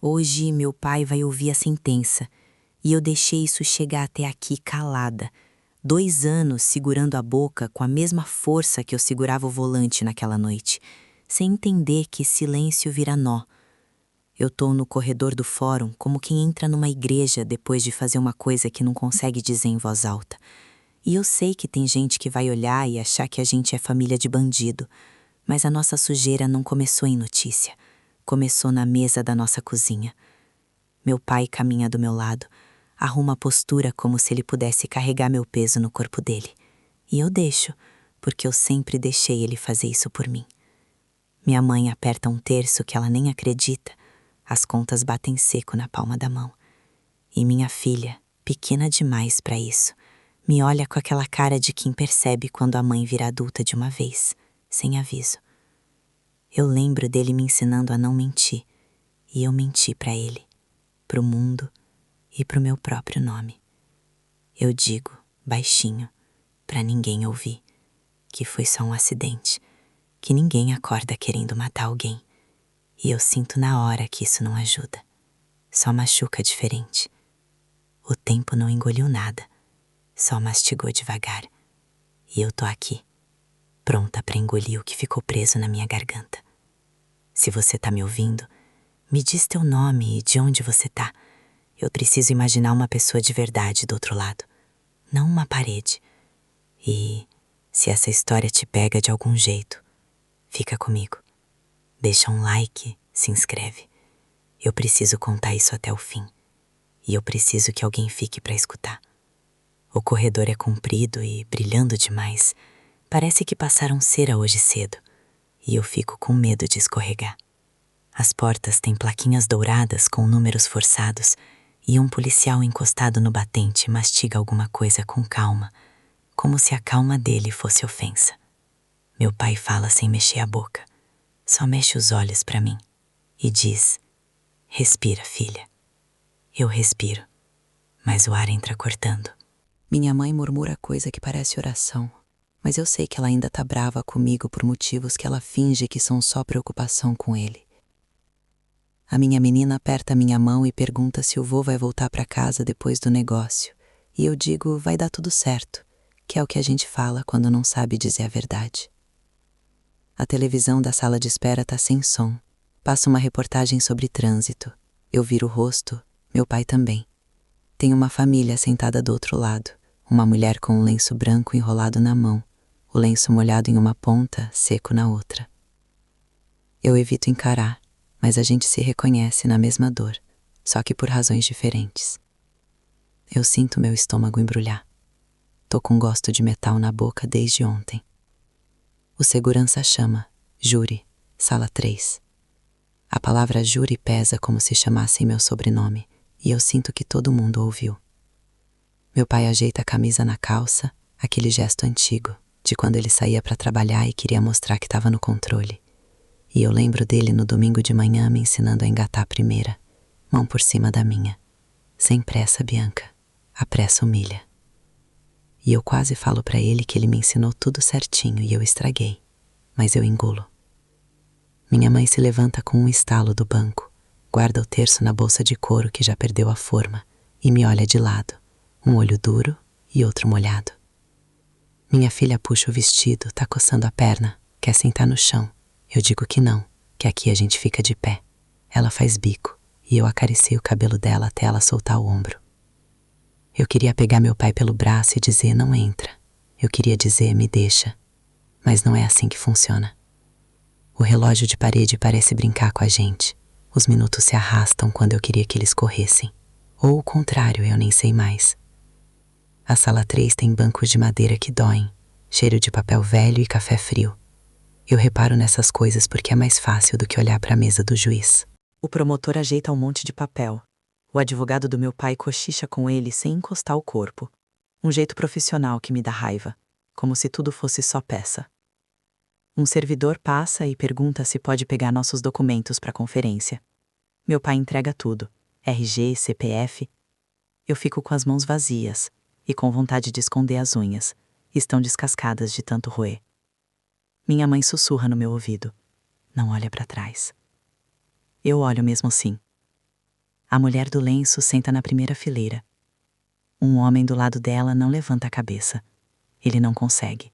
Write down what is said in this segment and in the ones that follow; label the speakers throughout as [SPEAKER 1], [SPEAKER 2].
[SPEAKER 1] Hoje meu pai vai ouvir a sentença e eu deixei isso chegar até aqui calada. 2 anos segurando a boca com a mesma força que eu segurava o volante naquela noite, sem entender que silêncio vira nó. Eu tô no corredor do fórum como quem entra numa igreja depois de fazer uma coisa que não consegue dizer em voz alta. E eu sei que tem gente que vai olhar e achar que a gente é família de bandido, mas a nossa sujeira não começou em notícia. Começou na mesa da nossa cozinha. Meu pai caminha do meu lado, arruma a postura como se ele pudesse carregar meu peso no corpo dele. E eu deixo, porque eu sempre deixei ele fazer isso por mim. Minha mãe aperta um terço que ela nem acredita. As contas batem seco na palma da mão. E minha filha, pequena demais para isso, me olha com aquela cara de quem percebe quando a mãe vira adulta de uma vez, sem aviso. Eu lembro dele me ensinando a não mentir, e eu menti para ele, pro mundo e pro meu próprio nome. Eu digo, baixinho, para ninguém ouvir, que foi só um acidente, que ninguém acorda querendo matar alguém. E eu sinto na hora que isso não ajuda, só machuca diferente. O tempo não engoliu nada, só mastigou devagar. E eu tô aqui, pronta para engolir o que ficou preso na minha garganta. Se você tá me ouvindo, me diz teu nome e de onde você tá. Eu preciso imaginar uma pessoa de verdade do outro lado, não uma parede. E se essa história te pega de algum jeito, fica comigo. Deixa um like, se inscreve. Eu preciso contar isso até o fim. E eu preciso que alguém fique para escutar. O corredor é comprido e brilhando demais. Parece que passaram cera hoje cedo. E eu fico com medo de escorregar. As portas têm plaquinhas douradas com números forçados e um policial encostado no batente mastiga alguma coisa com calma, como se a calma dele fosse ofensa. Meu pai fala sem mexer a boca, só mexe os olhos para mim e diz: respira, filha. Eu respiro, mas o ar entra cortando. Minha mãe murmura coisa que parece oração, mas eu sei que ela ainda tá brava comigo por motivos que ela finge que são só preocupação com ele. A minha menina aperta minha mão e pergunta se o vô vai voltar para casa depois do negócio. E eu digo, vai dar tudo certo, que é o que a gente fala quando não sabe dizer a verdade. A televisão da sala de espera tá sem som. Passa uma reportagem sobre trânsito. Eu viro o rosto, meu pai também. Tem uma família sentada do outro lado. Uma mulher com um lenço branco enrolado na mão, o lenço molhado em uma ponta, seco na outra. Eu evito encarar, mas a gente se reconhece na mesma dor, só que por razões diferentes. Eu sinto meu estômago embrulhar. Tô com gosto de metal na boca desde ontem. O segurança chama, júri, sala 3. A palavra júri pesa como se chamassem meu sobrenome, e eu sinto que todo mundo ouviu. Meu pai ajeita a camisa na calça, aquele gesto antigo, de quando ele saía para trabalhar e queria mostrar que estava no controle. E eu lembro dele no domingo de manhã me ensinando a engatar a primeira, mão por cima da minha. Sem pressa, Bianca. A pressa humilha. E eu quase falo para ele que ele me ensinou tudo certinho e eu estraguei. Mas eu engulo. Minha mãe se levanta com um estalo do banco, guarda o terço na bolsa de couro que já perdeu a forma e me olha de lado, um olho duro e outro molhado. Minha filha puxa o vestido, tá coçando a perna, quer sentar no chão. Eu digo que não, que aqui a gente fica de pé. Ela faz bico e eu acariciei o cabelo dela até ela soltar o ombro. Eu queria pegar meu pai pelo braço e dizer não entra. Eu queria dizer me deixa. Mas não é assim que funciona. O relógio de parede parece brincar com a gente. Os minutos se arrastam quando eu queria que eles corressem. Ou o contrário, eu nem sei mais. A sala 3 tem bancos de madeira que doem, cheiro de papel velho e café frio. Eu reparo nessas coisas porque é mais fácil do que olhar para a mesa do juiz. O promotor ajeita um monte de papel. O advogado do meu pai cochicha com ele sem encostar o corpo. Um jeito profissional que me dá raiva, como se tudo fosse só peça. Um servidor passa e pergunta se pode pegar nossos documentos para a conferência. Meu pai entrega tudo, RG, CPF. Eu fico com as mãos vazias e com vontade de esconder as unhas. Estão descascadas de tanto roer. Minha mãe sussurra no meu ouvido. Não olha para trás. Eu olho mesmo assim. A mulher do lenço senta na primeira fileira. Um homem do lado dela não levanta a cabeça. Ele não consegue.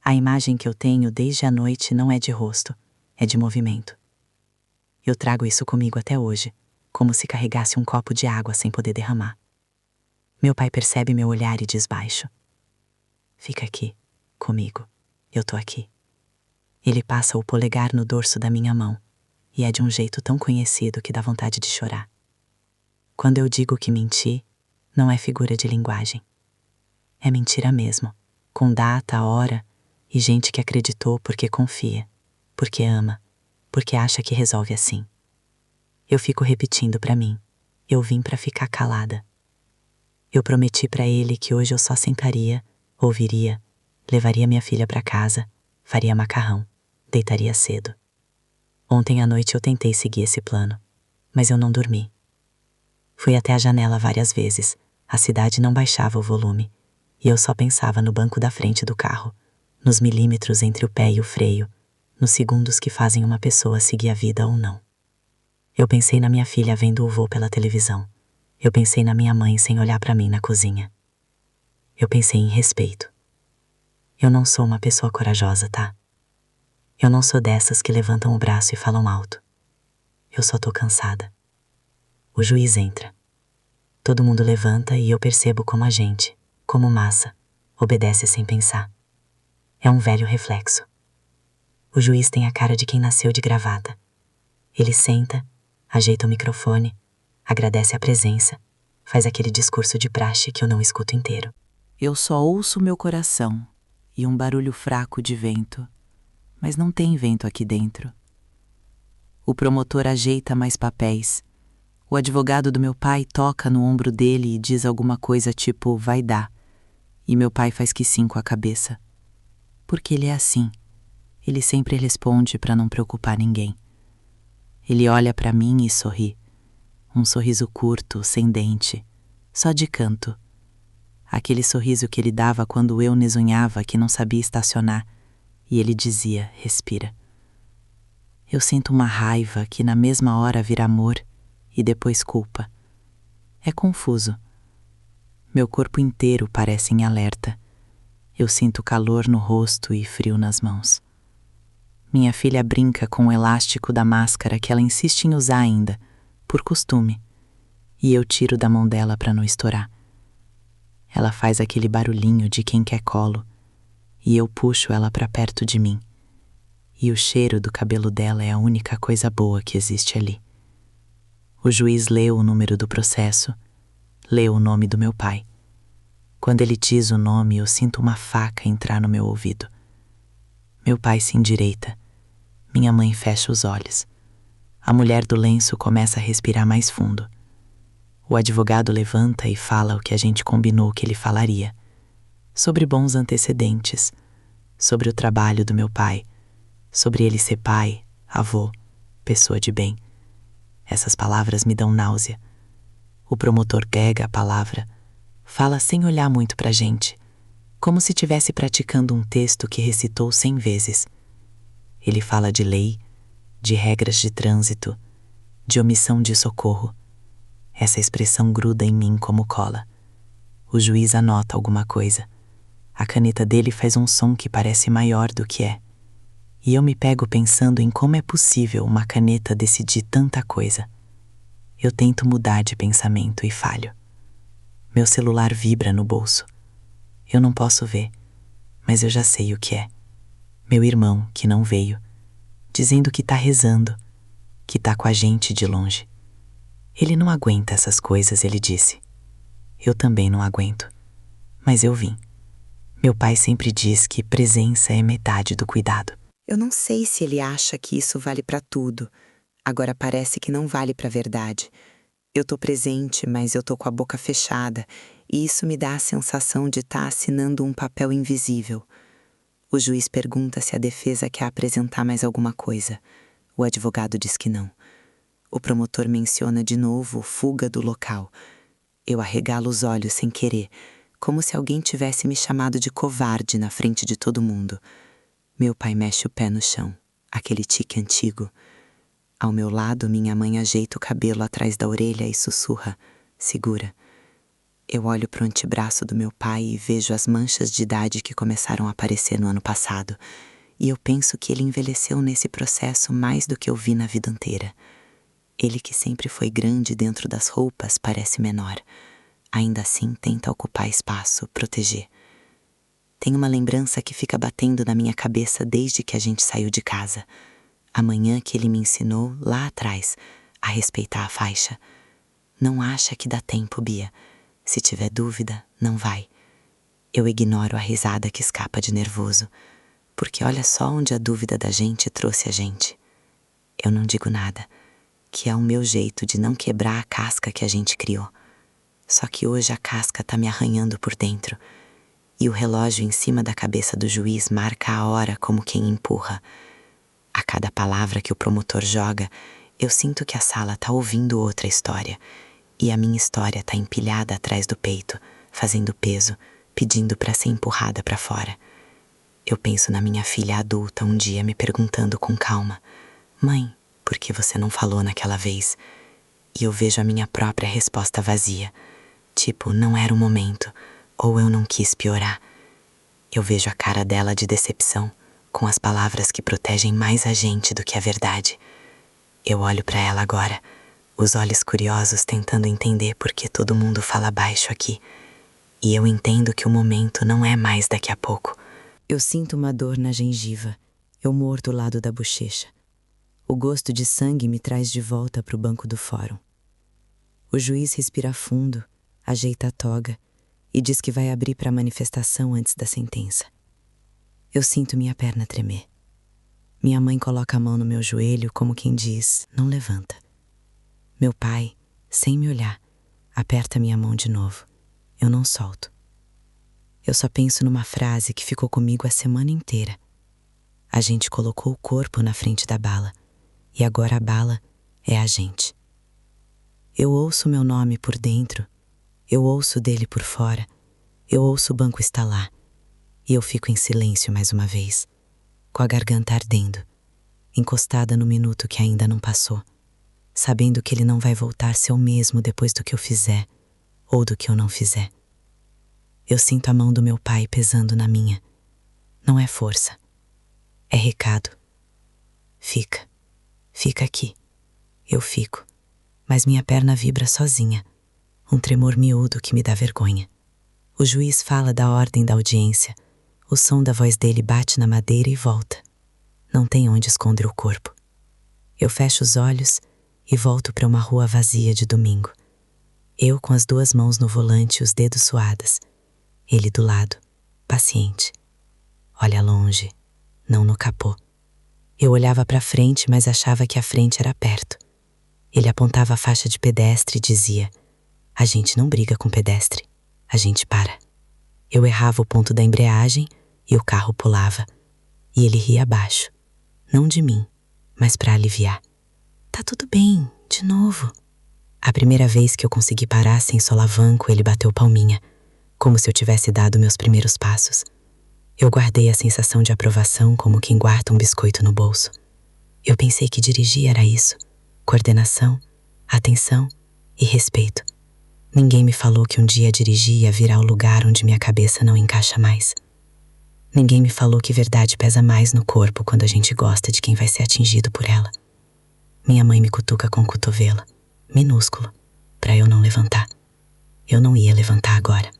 [SPEAKER 1] A imagem que eu tenho desde a noite não é de rosto, é de movimento. Eu trago isso comigo até hoje, como se carregasse um copo de água sem poder derramar. Meu pai percebe meu olhar e diz baixo: "Fica aqui, comigo. Eu tô aqui." Ele passa o polegar no dorso da minha mão, e é de um jeito tão conhecido que dá vontade de chorar. Quando eu digo que menti, não é figura de linguagem. É mentira mesmo, com data, hora e gente que acreditou porque confia, porque ama, porque acha que resolve assim. Eu fico repetindo pra mim: eu vim pra ficar calada. Eu prometi pra ele que hoje eu só sentaria, ouviria, levaria minha filha pra casa, faria macarrão, deitaria cedo. Ontem à noite eu tentei seguir esse plano, mas eu não dormi. Fui até a janela várias vezes, a cidade não baixava o volume, e eu só pensava no banco da frente do carro, nos milímetros entre o pé e o freio, nos segundos que fazem uma pessoa seguir a vida ou não. Eu pensei na minha filha vendo o voo pela televisão. Eu pensei na minha mãe sem olhar pra mim na cozinha. Eu pensei em respeito. Eu não sou uma pessoa corajosa, tá? Eu não sou dessas que levantam o braço e falam alto. Eu só tô cansada. O juiz entra. Todo mundo levanta e eu percebo como a gente, como massa, obedece sem pensar. É um velho reflexo. O juiz tem a cara de quem nasceu de gravata. Ele senta, ajeita o microfone, agradece a presença, faz aquele discurso de praxe que eu não escuto inteiro. Eu só ouço meu coração e um barulho fraco de vento, mas não tem vento aqui dentro. O promotor ajeita mais papéis. O advogado do meu pai toca no ombro dele e diz alguma coisa tipo "vai dar", e meu pai faz que sim com a cabeça. Porque ele é assim. Ele sempre responde para não preocupar ninguém. Ele olha para mim e sorri. Um sorriso curto, sem dente, só de canto. Aquele sorriso que ele dava quando eu nesunhava que não sabia estacionar, e ele dizia: "Respira." Eu sinto uma raiva que na mesma hora vira amor e depois culpa. É confuso. Meu corpo inteiro parece em alerta. Eu sinto calor no rosto e frio nas mãos. Minha filha brinca com o elástico da máscara que ela insiste em usar ainda, por costume, e eu tiro da mão dela para não estourar. Ela faz aquele barulhinho de quem quer colo, e eu puxo ela para perto de mim. E o cheiro do cabelo dela é a única coisa boa que existe ali. O juiz lê o número do processo, lê o nome do meu pai. Quando ele diz o nome, eu sinto uma faca entrar no meu ouvido. Meu pai se endireita. Minha mãe fecha os olhos. A mulher do lenço começa a respirar mais fundo. O advogado levanta e fala o que a gente combinou que ele falaria. Sobre bons antecedentes, sobre o trabalho do meu pai, sobre ele ser pai, avô, pessoa de bem. Essas palavras me dão náusea. O promotor pega a palavra, fala sem olhar muito pra gente, como se estivesse praticando um texto que recitou 100 vezes. Ele fala de lei, de regras de trânsito, de omissão de socorro. Essa expressão gruda em mim como cola. O juiz anota alguma coisa. A caneta dele faz um som que parece maior do que é. E eu me pego pensando em como é possível uma caneta decidir tanta coisa. Eu tento mudar de pensamento e falho. Meu celular vibra no bolso. Eu não posso ver, mas eu já sei o que é. Meu irmão, que não veio, dizendo que tá rezando, que tá com a gente de longe. Ele não aguenta essas coisas, ele disse. Eu também não aguento, mas eu vim. Meu pai sempre diz que presença é metade do cuidado. Eu não sei se ele acha que isso vale pra tudo. Agora parece que não vale pra verdade. Eu tô presente, mas eu tô com a boca fechada, e isso me dá a sensação de estar assinando um papel invisível. O juiz pergunta se a defesa quer apresentar mais alguma coisa. O advogado diz que não. O promotor menciona de novo fuga do local. Eu arregalo os olhos sem querer, como se alguém tivesse me chamado de covarde na frente de todo mundo. Meu pai mexe o pé no chão, aquele tique antigo. Ao meu lado, minha mãe ajeita o cabelo atrás da orelha e sussurra: segura. Eu olho pro antebraço do meu pai e vejo as manchas de idade que começaram a aparecer no ano passado, e eu penso que ele envelheceu nesse processo mais do que eu vi na vida inteira. Ele, que sempre foi grande dentro das roupas, parece menor. Ainda assim, tenta ocupar espaço, proteger. Tem uma lembrança que fica batendo na minha cabeça desde que a gente saiu de casa. A manhã que ele me ensinou, lá atrás, a respeitar a faixa. Não acha que dá tempo, Bia. Se tiver dúvida, não vai. Eu ignoro a risada que escapa de nervoso, porque olha só onde a dúvida da gente trouxe a gente. Eu não digo nada, que é o meu jeito de não quebrar a casca que a gente criou. Só que hoje a casca tá me arranhando por dentro, e o relógio em cima da cabeça do juiz marca a hora como quem empurra. A cada palavra que o promotor joga, eu sinto que a sala tá ouvindo outra história, e a minha história tá empilhada atrás do peito, fazendo peso, pedindo para ser empurrada para fora. Eu penso na minha filha adulta um dia me perguntando com calma: mãe, por que você não falou naquela vez? E eu vejo a minha própria resposta vazia, tipo, não era o momento, ou eu não quis piorar. Eu vejo a cara dela de decepção, com as palavras que protegem mais a gente do que a verdade. Eu olho para ela agora, os olhos curiosos tentando entender por que todo mundo fala baixo aqui. E eu entendo que o momento não é mais daqui a pouco. Eu sinto uma dor na gengiva. Eu mordo o lado da bochecha. O gosto de sangue me traz de volta para o banco do fórum. O juiz respira fundo, ajeita a toga e diz que vai abrir para a manifestação antes da sentença. Eu sinto minha perna tremer. Minha mãe coloca a mão no meu joelho como quem diz: não levanta. Meu pai, sem me olhar, aperta minha mão de novo. Eu não solto. Eu só penso numa frase que ficou comigo a semana inteira. A gente colocou o corpo na frente da bala, e agora a bala é a gente. Eu ouço meu nome por dentro, eu ouço dele por fora, eu ouço o banco estalar, e eu fico em silêncio mais uma vez, com a garganta ardendo, encostada no minuto que ainda não passou, sabendo que ele não vai voltar a ser o mesmo depois do que eu fizer, ou do que eu não fizer. Eu sinto a mão do meu pai pesando na minha. Não é força, é recado. Fica aqui. Eu fico, mas minha perna vibra sozinha, um tremor miúdo que me dá vergonha. O juiz fala da ordem da audiência, o som da voz dele bate na madeira e volta. Não tem onde esconder o corpo. Eu fecho os olhos e volto para uma rua vazia de domingo. Eu com as duas mãos no volante e os dedos suadas. Ele do lado, paciente. Olha longe, não no capô. Eu olhava para frente, mas achava que a frente era perto. Ele apontava a faixa de pedestre e dizia: a gente não briga com pedestre, a gente para. Eu errava o ponto da embreagem e o carro pulava. E ele ria baixo, não de mim, mas para aliviar. Tá tudo bem, de novo. A primeira vez que eu consegui parar sem solavanco, ele bateu palminha, como se eu tivesse dado meus primeiros passos. Eu guardei a sensação de aprovação como quem guarda um biscoito no bolso. Eu pensei que dirigir era isso: coordenação, atenção e respeito. Ninguém me falou que um dia dirigir ia virar o lugar onde minha cabeça não encaixa mais. Ninguém me falou que verdade pesa mais no corpo quando a gente gosta de quem vai ser atingido por ela. Minha mãe me cutuca com o cotovelo, minúsculo, para eu não levantar. Eu não ia levantar agora.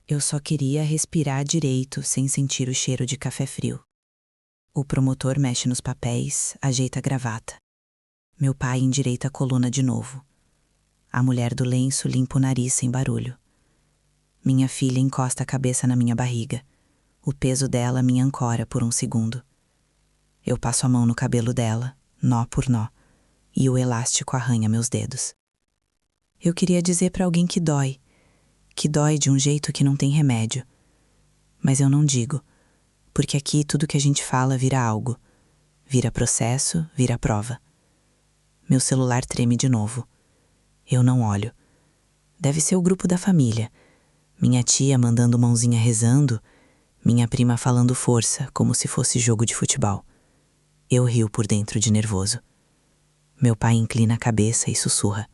[SPEAKER 1] Eu só queria respirar direito sem sentir o cheiro de café frio. O promotor mexe nos papéis, ajeita a gravata. Meu pai endireita a coluna de novo. A mulher do lenço limpa o nariz sem barulho. Minha filha encosta a cabeça na minha barriga. O peso dela me ancora por um segundo. Eu passo a mão no cabelo dela, nó por nó, e o elástico arranha meus dedos. Eu queria dizer para alguém que dói de um jeito que não tem remédio. Mas eu não digo, porque aqui tudo que a gente fala vira algo. Vira processo, vira prova. Meu celular treme de novo. Eu não olho. Deve ser o grupo da família. Minha tia mandando mãozinha rezando, minha prima falando força, como se fosse jogo de futebol. Eu rio por dentro de nervoso. Meu pai inclina a cabeça e sussurra: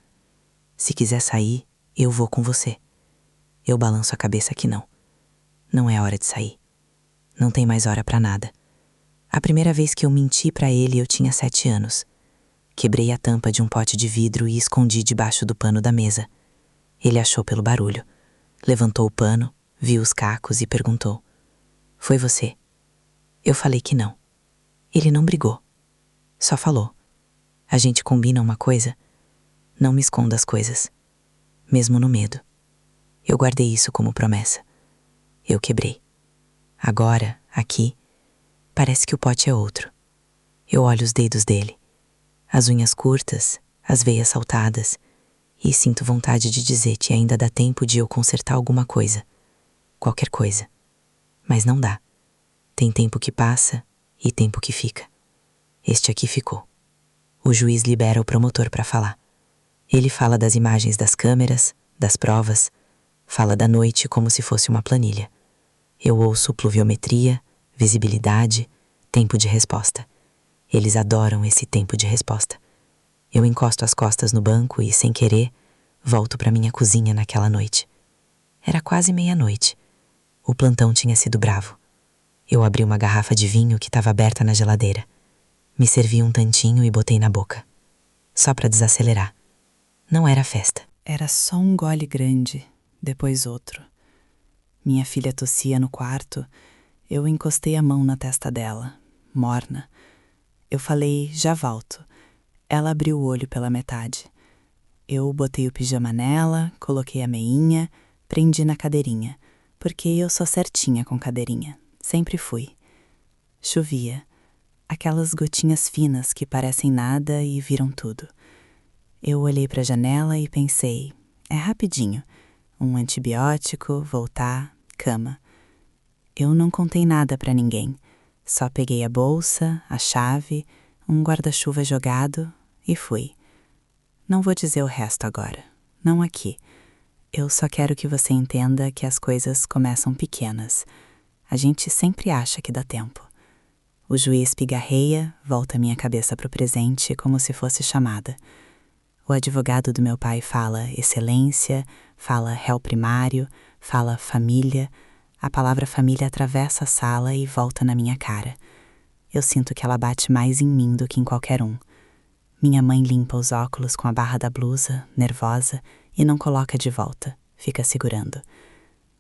[SPEAKER 1] se quiser sair, eu vou com você. Eu balanço a cabeça que não. Não é hora de sair. Não tem mais hora pra nada. A primeira vez que eu menti pra ele eu tinha 7 anos. Quebrei a tampa de um pote de vidro e escondi debaixo do pano da mesa. Ele achou pelo barulho. Levantou o pano, viu os cacos e perguntou: foi você? Eu falei que não. Ele não brigou. Só falou: a gente combina uma coisa? Não me esconda as coisas. Mesmo no medo. Eu guardei isso como promessa. Eu quebrei. Agora, aqui, parece que o pote é outro. Eu olho os dedos dele, as unhas curtas, as veias saltadas, e sinto vontade de dizer que ainda dá tempo de eu consertar alguma coisa. Qualquer coisa. Mas não dá. Tem tempo que passa e tempo que fica. Este aqui ficou. O juiz libera o promotor para falar. Ele fala das imagens das câmeras, das provas, fala da noite como se fosse uma planilha. Eu ouço pluviometria, visibilidade, tempo de resposta. Eles adoram esse tempo de resposta. Eu encosto as costas no banco e, sem querer, volto para minha cozinha naquela noite. Era quase meia-noite. O plantão tinha sido bravo. Eu abri uma garrafa de vinho que estava aberta na geladeira. Me servi um tantinho e botei na boca. Só para desacelerar. Não era festa.
[SPEAKER 2] Era só um gole grande, depois outro. Minha filha tossia no quarto. Eu encostei a mão na testa dela, morna. Eu falei: já volto. Ela abriu o olho pela metade. Eu botei o pijama nela, coloquei a meinha, prendi na cadeirinha, porque eu sou certinha com cadeirinha. Sempre fui. Chovia. Aquelas gotinhas finas que parecem nada e viram tudo. Eu olhei para a janela e pensei: é rapidinho. Um antibiótico, voltar, cama. Eu não contei nada para ninguém. Só peguei a bolsa, a chave, um guarda-chuva jogado e fui. Não vou dizer o resto agora. Não aqui. Eu só quero que você entenda que as coisas começam pequenas. A gente sempre acha que dá tempo. O juiz pigarreia, volta minha cabeça para o presente como se fosse chamada. O advogado do meu pai fala excelência, fala réu primário, fala família. A palavra família atravessa a sala e volta na minha cara. Eu sinto que ela bate mais em mim do que em qualquer um. Minha mãe limpa os óculos com a barra da blusa, nervosa, e não coloca de volta, fica segurando.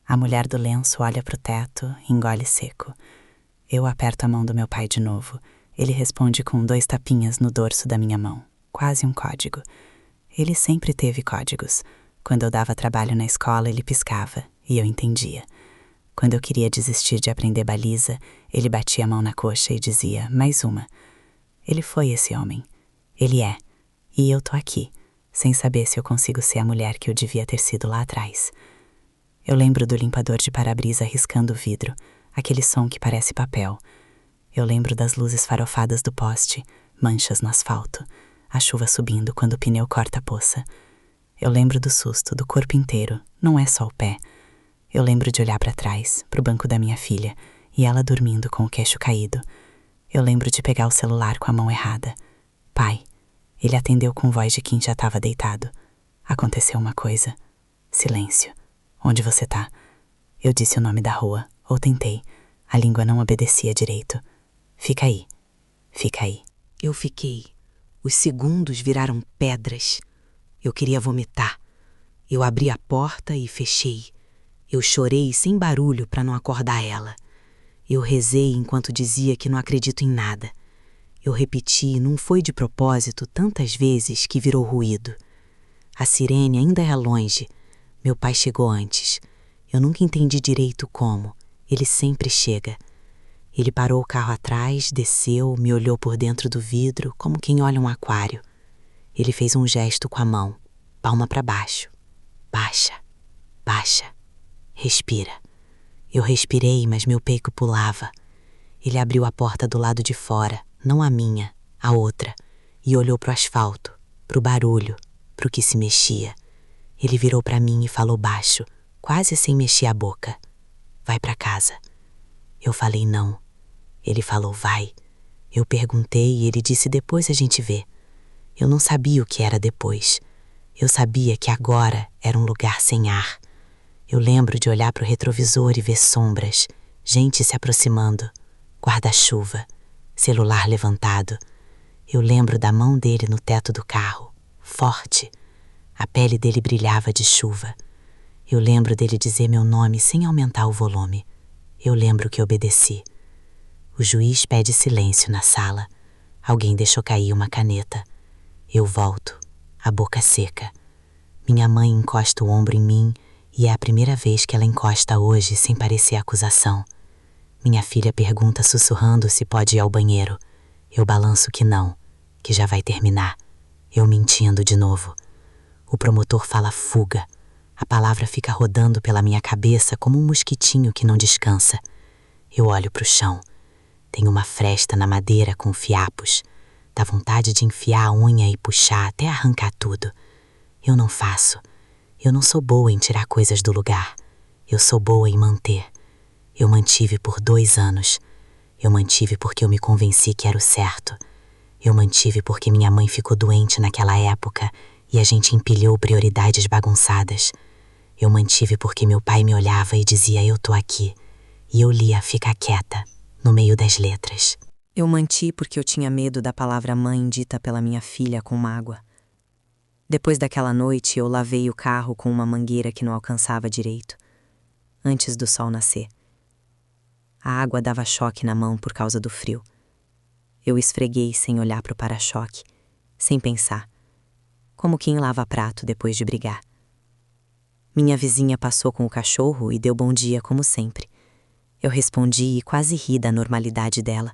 [SPEAKER 2] A mulher do lenço olha pro teto, engole seco. Eu aperto a mão do meu pai de novo. Ele responde com 2 tapinhas no dorso da minha mão, quase um código. Ele sempre teve códigos. Quando eu dava trabalho na escola, ele piscava, e eu entendia. Quando eu queria desistir de aprender baliza, ele batia a mão na coxa e dizia: mais uma. Ele foi esse homem. Ele é. E eu tô aqui, sem saber se eu consigo ser a mulher que eu devia ter sido lá atrás. Eu lembro do limpador de para-brisa riscando o vidro, aquele som que parece papel. Eu lembro das luzes farofadas do poste, manchas no asfalto, a chuva subindo quando o pneu corta a poça. Eu lembro do susto, do corpo inteiro, não é só o pé. Eu lembro de olhar para trás, pro banco da minha filha, e ela dormindo com o queixo caído. Eu lembro de pegar o celular com a mão errada. Pai. Ele atendeu com voz de quem já estava deitado. Aconteceu uma coisa. Silêncio. Onde você tá? Eu disse o nome da rua, ou tentei. A língua não obedecia direito. Fica aí. Fica aí.
[SPEAKER 1] Eu fiquei. Os segundos viraram pedras. Eu queria vomitar. Eu abri a porta e fechei. Eu chorei sem barulho para não acordar ela. Eu rezei enquanto dizia que não acredito em nada. Eu repeti, não foi de propósito, tantas vezes que virou ruído. A sirene ainda é longe. Meu pai chegou antes. Eu nunca entendi direito como. Ele sempre chega. Ele parou o carro atrás, desceu, me olhou por dentro do vidro, como quem olha um aquário. Ele fez um gesto com a mão, palma para baixo. Baixa, baixa, respira. Eu respirei, mas meu peito pulava. Ele abriu a porta do lado de fora, não a minha, a outra, e olhou pro asfalto, pro barulho, pro que se mexia. Ele virou para mim e falou baixo, quase sem mexer a boca: vai para casa. Eu falei não. Ele falou vai. Eu perguntei e ele disse: depois a gente vê. Eu não sabia o que era depois. Eu sabia que agora era um lugar sem ar. Eu lembro de olhar para o retrovisor e ver sombras, gente se aproximando, guarda-chuva, celular levantado. Eu lembro da mão dele no teto do carro, forte. A pele dele brilhava de chuva. Eu lembro dele dizer meu nome sem aumentar o volume. Eu lembro que obedeci. O juiz pede silêncio na sala. Alguém deixou cair uma caneta. Eu volto, a boca seca. Minha mãe encosta o ombro em mim e é a primeira vez que ela encosta hoje sem parecer acusação. Minha filha pergunta sussurrando se pode ir ao banheiro. Eu balanço que não, que já vai terminar. Eu mentindo de novo. O promotor fala fuga. A palavra fica rodando pela minha cabeça como um mosquitinho que não descansa. Eu olho para o chão. Tem uma fresta na madeira com fiapos. Dá vontade de enfiar a unha e puxar até arrancar tudo. Eu não faço. Eu não sou boa em tirar coisas do lugar. Eu sou boa em manter. Eu mantive por 2 anos. Eu mantive porque eu me convenci que era o certo. Eu mantive porque minha mãe ficou doente naquela época e a gente empilhou prioridades bagunçadas. Eu mantive porque meu pai me olhava e dizia eu tô aqui. E eu lia fica quieta, no meio das letras. Eu manti porque eu tinha medo da palavra mãe dita pela minha filha com mágoa. Depois daquela noite, eu lavei o carro com uma mangueira que não alcançava direito, antes do sol nascer. A água dava choque na mão por causa do frio. Eu esfreguei sem olhar para o para-choque, sem pensar, como quem lava prato depois de brigar. Minha vizinha passou com o cachorro e deu bom dia como sempre. Eu respondi e quase ri da normalidade dela,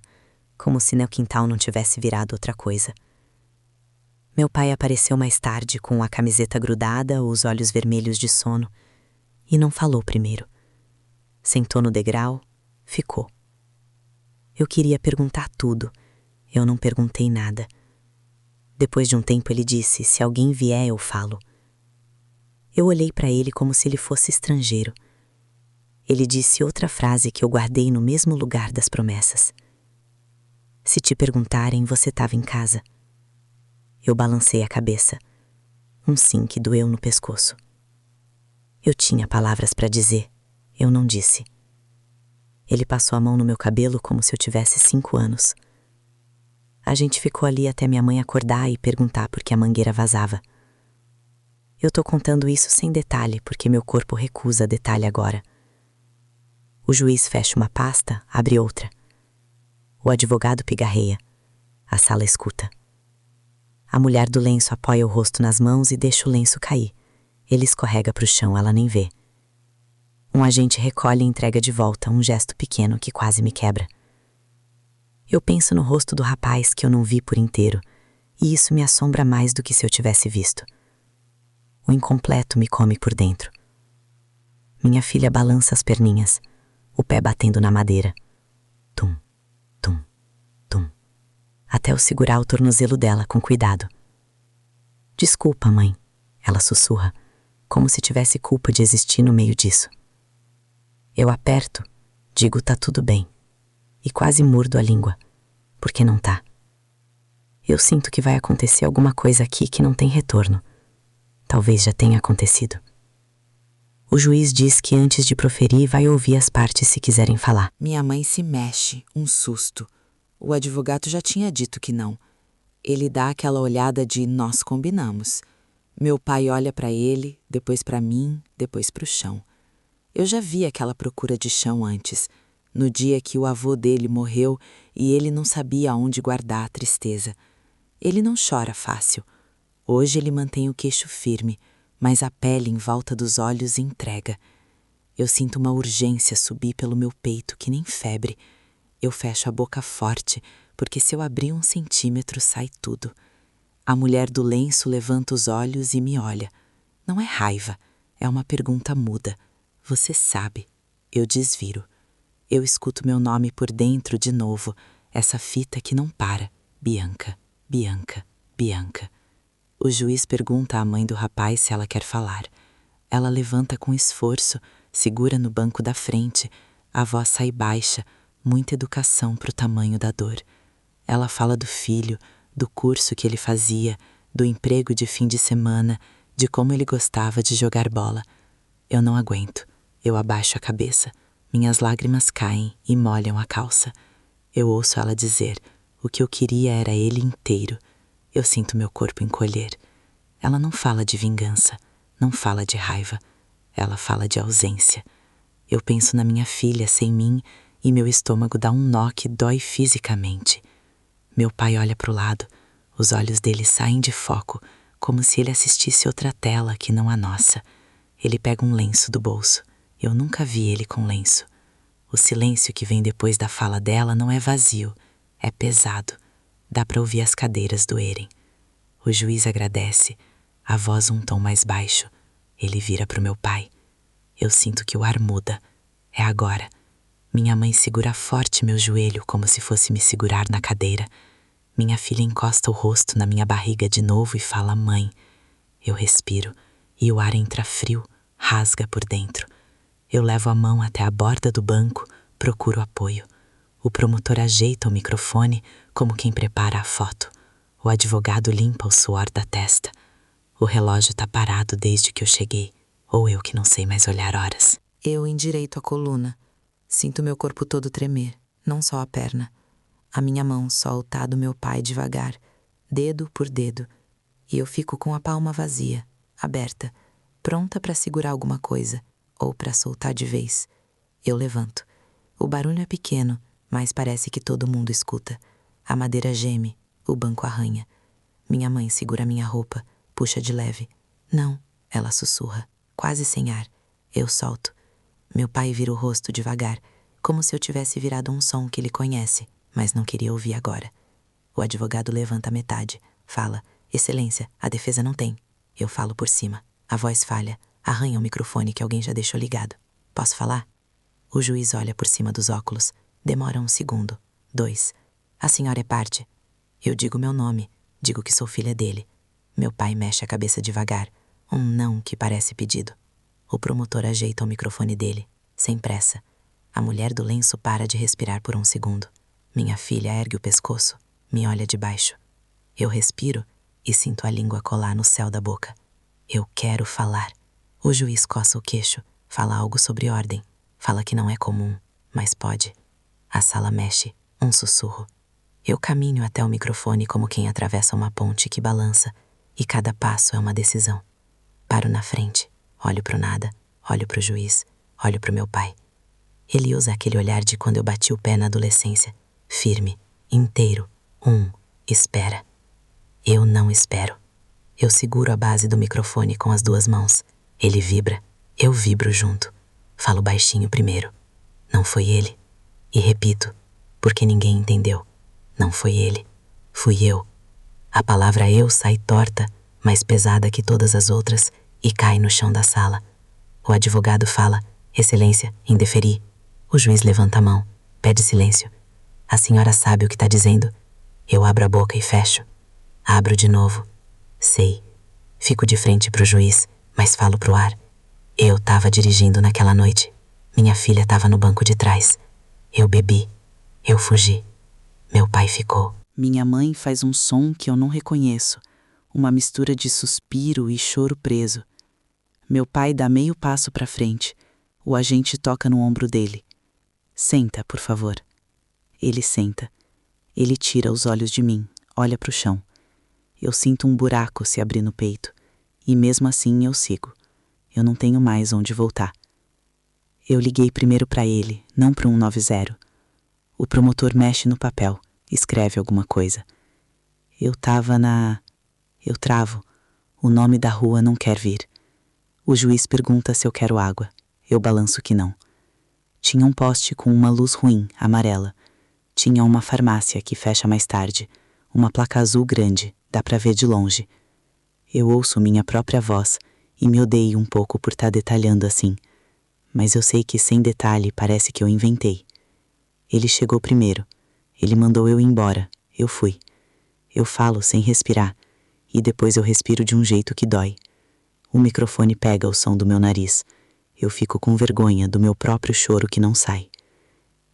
[SPEAKER 1] como se no quintal não tivesse virado outra coisa. Meu pai apareceu mais tarde com a camiseta grudada, os olhos vermelhos de sono, e não falou primeiro. Sentou no degrau, ficou. Eu queria perguntar tudo, eu não perguntei nada. Depois de um tempo ele disse, se alguém vier eu falo. Eu olhei para ele como se ele fosse estrangeiro. Ele disse outra frase que eu guardei no mesmo lugar das promessas. Se te perguntarem, você estava em casa. Eu balancei a cabeça. Um sim que doeu no pescoço. Eu tinha palavras para dizer. Eu não disse. Ele passou a mão no meu cabelo como se eu tivesse 5 anos. A gente ficou ali até minha mãe acordar e perguntar por que a mangueira vazava. Eu tô contando isso sem detalhe porque meu corpo recusa detalhe agora. O juiz fecha uma pasta, abre outra. O advogado pigarreia. A sala escuta. A mulher do lenço apoia o rosto nas mãos e deixa o lenço cair. Ele escorrega para o chão, ela nem vê. Um agente recolhe e entrega de volta, um gesto pequeno que quase me quebra. Eu penso no rosto do rapaz que eu não vi por inteiro, e isso me assombra mais do que se eu tivesse visto. O incompleto me come por dentro. Minha filha balança as perninhas, o pé batendo na madeira. Tum, tum, tum. Até eu segurar o tornozelo dela com cuidado. Desculpa, mãe, ela sussurra, como se tivesse culpa de existir no meio disso. Eu aperto, digo tá tudo bem, e quase mordo a língua, porque não tá. Eu sinto que vai acontecer alguma coisa aqui que não tem retorno. Talvez já tenha acontecido. O juiz diz que antes de proferir vai ouvir as partes se quiserem falar.
[SPEAKER 2] Minha mãe se mexe, um susto. O advogado já tinha dito que não. Ele dá aquela olhada de nós combinamos. Meu pai olha para ele, depois para mim, depois para o chão. Eu já vi aquela procura de chão antes, no dia que o avô dele morreu e ele não sabia aonde guardar a tristeza. Ele não chora fácil. Hoje ele mantém o queixo firme, mas a pele em volta dos olhos entrega. Eu sinto uma urgência subir pelo meu peito que nem febre. Eu fecho a boca forte, porque se eu abrir 1 centímetro sai tudo. A mulher do lenço levanta os olhos e me olha. Não é raiva, é uma pergunta muda. Você sabe. Eu desviro. Eu escuto meu nome por dentro de novo, essa fita que não para. Bianca, Bianca, Bianca. O juiz pergunta à mãe do rapaz se ela quer falar. Ela levanta com esforço, segura no banco da frente. A voz sai baixa, muita educação para o tamanho da dor. Ela fala do filho, do curso que ele fazia, do emprego de fim de semana, de como ele gostava de jogar bola. Eu não aguento. Eu abaixo a cabeça. Minhas lágrimas caem e molham a calça. Eu ouço ela dizer: o que eu queria era ele inteiro. Eu sinto meu corpo encolher. Ela não fala de vingança, não fala de raiva. Ela fala de ausência. Eu penso na minha filha sem mim e meu estômago dá um nó que dói fisicamente. Meu pai olha para o lado. Os olhos dele saem de foco, como se ele assistisse outra tela que não a nossa. Ele pega um lenço do bolso. Eu nunca vi ele com lenço. O silêncio que vem depois da fala dela não é vazio, é pesado. Dá para ouvir as cadeiras doerem. O juiz agradece, a voz um tom mais baixo. Ele vira para o meu pai. Eu sinto que o ar muda. É agora. Minha mãe segura forte meu joelho como se fosse me segurar na cadeira. Minha filha encosta o rosto na minha barriga de novo e fala: mãe. Eu respiro e o ar entra frio, rasga por dentro. Eu levo a mão até a borda do banco, procuro apoio. O promotor ajeita o microfone como quem prepara a foto. O advogado limpa o suor da testa. O relógio tá parado desde que eu cheguei, ou eu que não sei mais olhar horas.
[SPEAKER 1] Eu endireito a coluna. Sinto meu corpo todo tremer, não só a perna. A minha mão solta a do meu pai devagar, dedo por dedo, e eu fico com a palma vazia, aberta, pronta para segurar alguma coisa, ou para soltar de vez. Eu levanto. O barulho é pequeno, mas parece que todo mundo escuta. A madeira geme, o banco arranha. Minha mãe segura minha roupa, puxa de leve. Não, ela sussurra, quase sem ar. Eu solto. Meu pai vira o rosto devagar, como se eu tivesse virado um som que ele conhece, mas não queria ouvir agora. O advogado levanta a metade, fala: Excelência, a defesa não tem. Eu falo por cima. A voz falha, arranha o microfone que alguém já deixou ligado. Posso falar? O juiz olha por cima dos óculos. Demora 1 segundo, 2. A senhora é parte. Eu digo meu nome, digo que sou filha dele. Meu pai mexe a cabeça devagar, um não que parece pedido. O promotor ajeita o microfone dele, sem pressa. A mulher do lenço para de respirar por 1 segundo. Minha filha ergue o pescoço, me olha de baixo. Eu respiro e sinto a língua colar no céu da boca. Eu quero falar. O juiz coça o queixo, fala algo sobre ordem. Fala que não é comum, mas pode. A sala mexe, um sussurro. Eu caminho até o microfone como quem atravessa uma ponte que balança, e cada passo é uma decisão. Paro na frente, olho pro nada, olho pro juiz, olho pro meu pai. Ele usa aquele olhar de quando eu bati o pé na adolescência, firme, inteiro, espera. Eu não espero. Eu seguro a base do microfone com as 2 mãos. Ele vibra, eu vibro junto. Falo baixinho primeiro. Não foi ele. E repito, porque ninguém entendeu. Não foi ele. Fui eu. A palavra eu sai torta, mais pesada que todas as outras, e cai no chão da sala. O advogado fala: Excelência, indeferi. O juiz levanta a mão, pede silêncio. A senhora sabe o que está dizendo? Eu abro a boca e fecho. Abro de novo. Sei. Fico de frente pro juiz, mas falo pro ar. Eu estava dirigindo naquela noite. Minha filha estava no banco de trás. Eu bebi. Eu fugi. Meu pai ficou.
[SPEAKER 2] Minha mãe faz um som que eu não reconheço, uma mistura de suspiro e choro preso. Meu pai dá meio passo para frente. O agente toca no ombro dele. Senta, por favor. Ele senta. Ele tira os olhos de mim, olha para o chão. Eu sinto um buraco se abrir no peito, e mesmo assim eu sigo. Eu não tenho mais onde voltar. Eu liguei primeiro para ele, não para o 190. O promotor mexe no papel, escreve alguma coisa. Eu travo. O nome da rua não quer vir. O juiz pergunta se eu quero água. Eu balanço que não. Tinha um poste com uma luz ruim, amarela. Tinha uma farmácia que fecha mais tarde. Uma placa azul grande, dá pra ver de longe. Eu ouço minha própria voz e me odeio um pouco por estar detalhando assim. Mas eu sei que sem detalhe parece que eu inventei. Ele chegou primeiro. Ele mandou eu ir embora. Eu fui. Eu falo sem respirar. E depois eu respiro de um jeito que dói. O microfone pega o som do meu nariz. Eu fico com vergonha do meu próprio choro que não sai.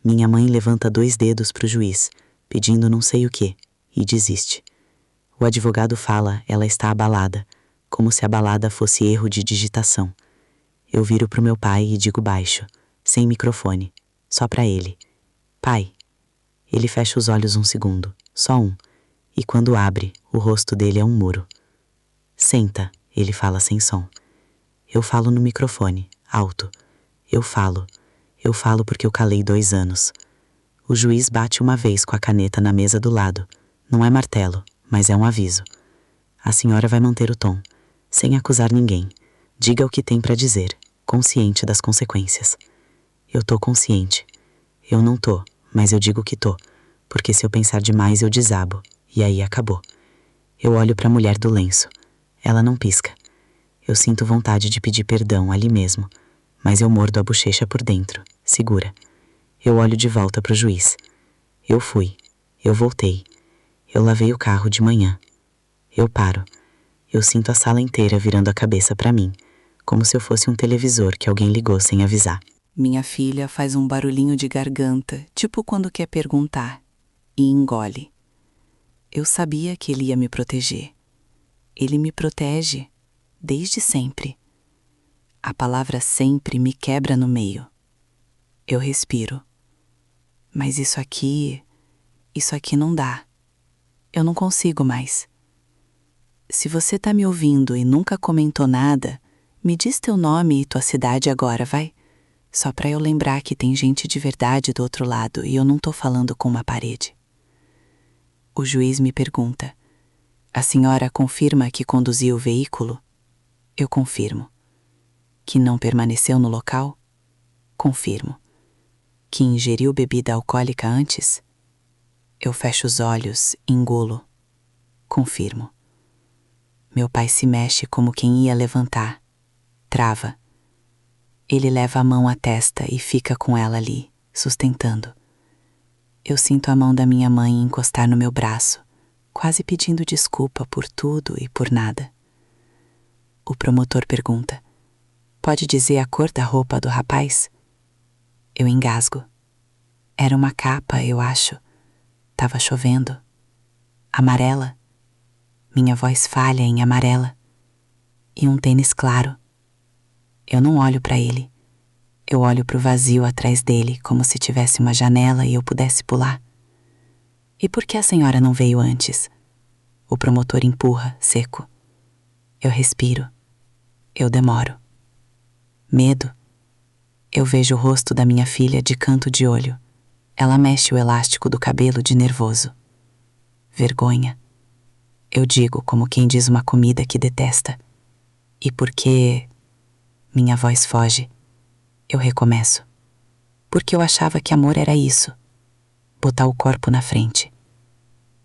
[SPEAKER 2] Minha mãe levanta 2 dedos pro juiz, pedindo não sei o quê, e desiste.
[SPEAKER 1] O advogado fala, ela está abalada, como se abalada fosse erro de digitação. Eu viro pro meu pai e digo baixo, sem microfone, só pra ele. Pai. Ele fecha os olhos um segundo, só um, e quando abre, o rosto dele é um muro. Senta, ele fala sem som. Eu falo no microfone, alto. Eu falo porque eu calei 2 anos. O juiz bate uma vez com a caneta na mesa do lado. Não é martelo, mas é um aviso. A senhora vai manter o tom, sem acusar ninguém. Diga o que tem pra dizer, consciente das consequências. Eu tô consciente. Eu não tô, mas eu digo que tô, porque se eu pensar demais eu desabo, e aí acabou. Eu olho pra mulher do lenço. Ela não pisca. Eu sinto vontade de pedir perdão ali mesmo, mas eu mordo a bochecha por dentro, segura. Eu olho de volta pro juiz. Eu fui. Eu voltei. Eu lavei o carro de manhã. Eu paro. Eu sinto a sala inteira virando a cabeça pra mim, como se eu fosse um televisor que alguém ligou sem avisar.
[SPEAKER 2] Minha filha faz um barulhinho de garganta, tipo quando quer perguntar, e engole. Eu sabia que ele ia me proteger. Ele me protege, desde sempre. A palavra sempre me quebra no meio. Eu respiro. Mas isso aqui não dá. Eu não consigo mais. Se você tá me ouvindo e nunca comentou nada, me diz teu nome e tua cidade agora, vai? Só pra eu lembrar que tem gente de verdade do outro lado e eu não tô falando com uma parede. O juiz me pergunta: a senhora confirma que conduziu o veículo? Eu confirmo. Que não permaneceu no local? Confirmo. Que ingeriu bebida alcoólica antes? Eu fecho os olhos, engulo. Confirmo. Meu pai se mexe como quem ia levantar. Trava. Ele leva a mão à testa e fica com ela ali, sustentando. Eu sinto a mão da minha mãe encostar no meu braço, quase pedindo desculpa por tudo e por nada. O promotor pergunta: pode dizer a cor da roupa do rapaz? Eu engasgo. Era uma capa, eu acho. Tava chovendo. Amarela. Minha voz falha em amarela. E um tênis claro. Eu não olho para ele. Eu olho para o vazio atrás dele, como se tivesse uma janela e eu pudesse pular. E por que a senhora não veio antes? O promotor empurra, seco. Eu respiro. Eu demoro. Medo. Eu vejo o rosto da minha filha de canto de olho. Ela mexe o elástico do cabelo de nervoso. Vergonha. Eu digo como quem diz uma comida que detesta. E porque... Minha voz foge. Eu recomeço. Porque eu achava que amor era isso. Botar o corpo na frente.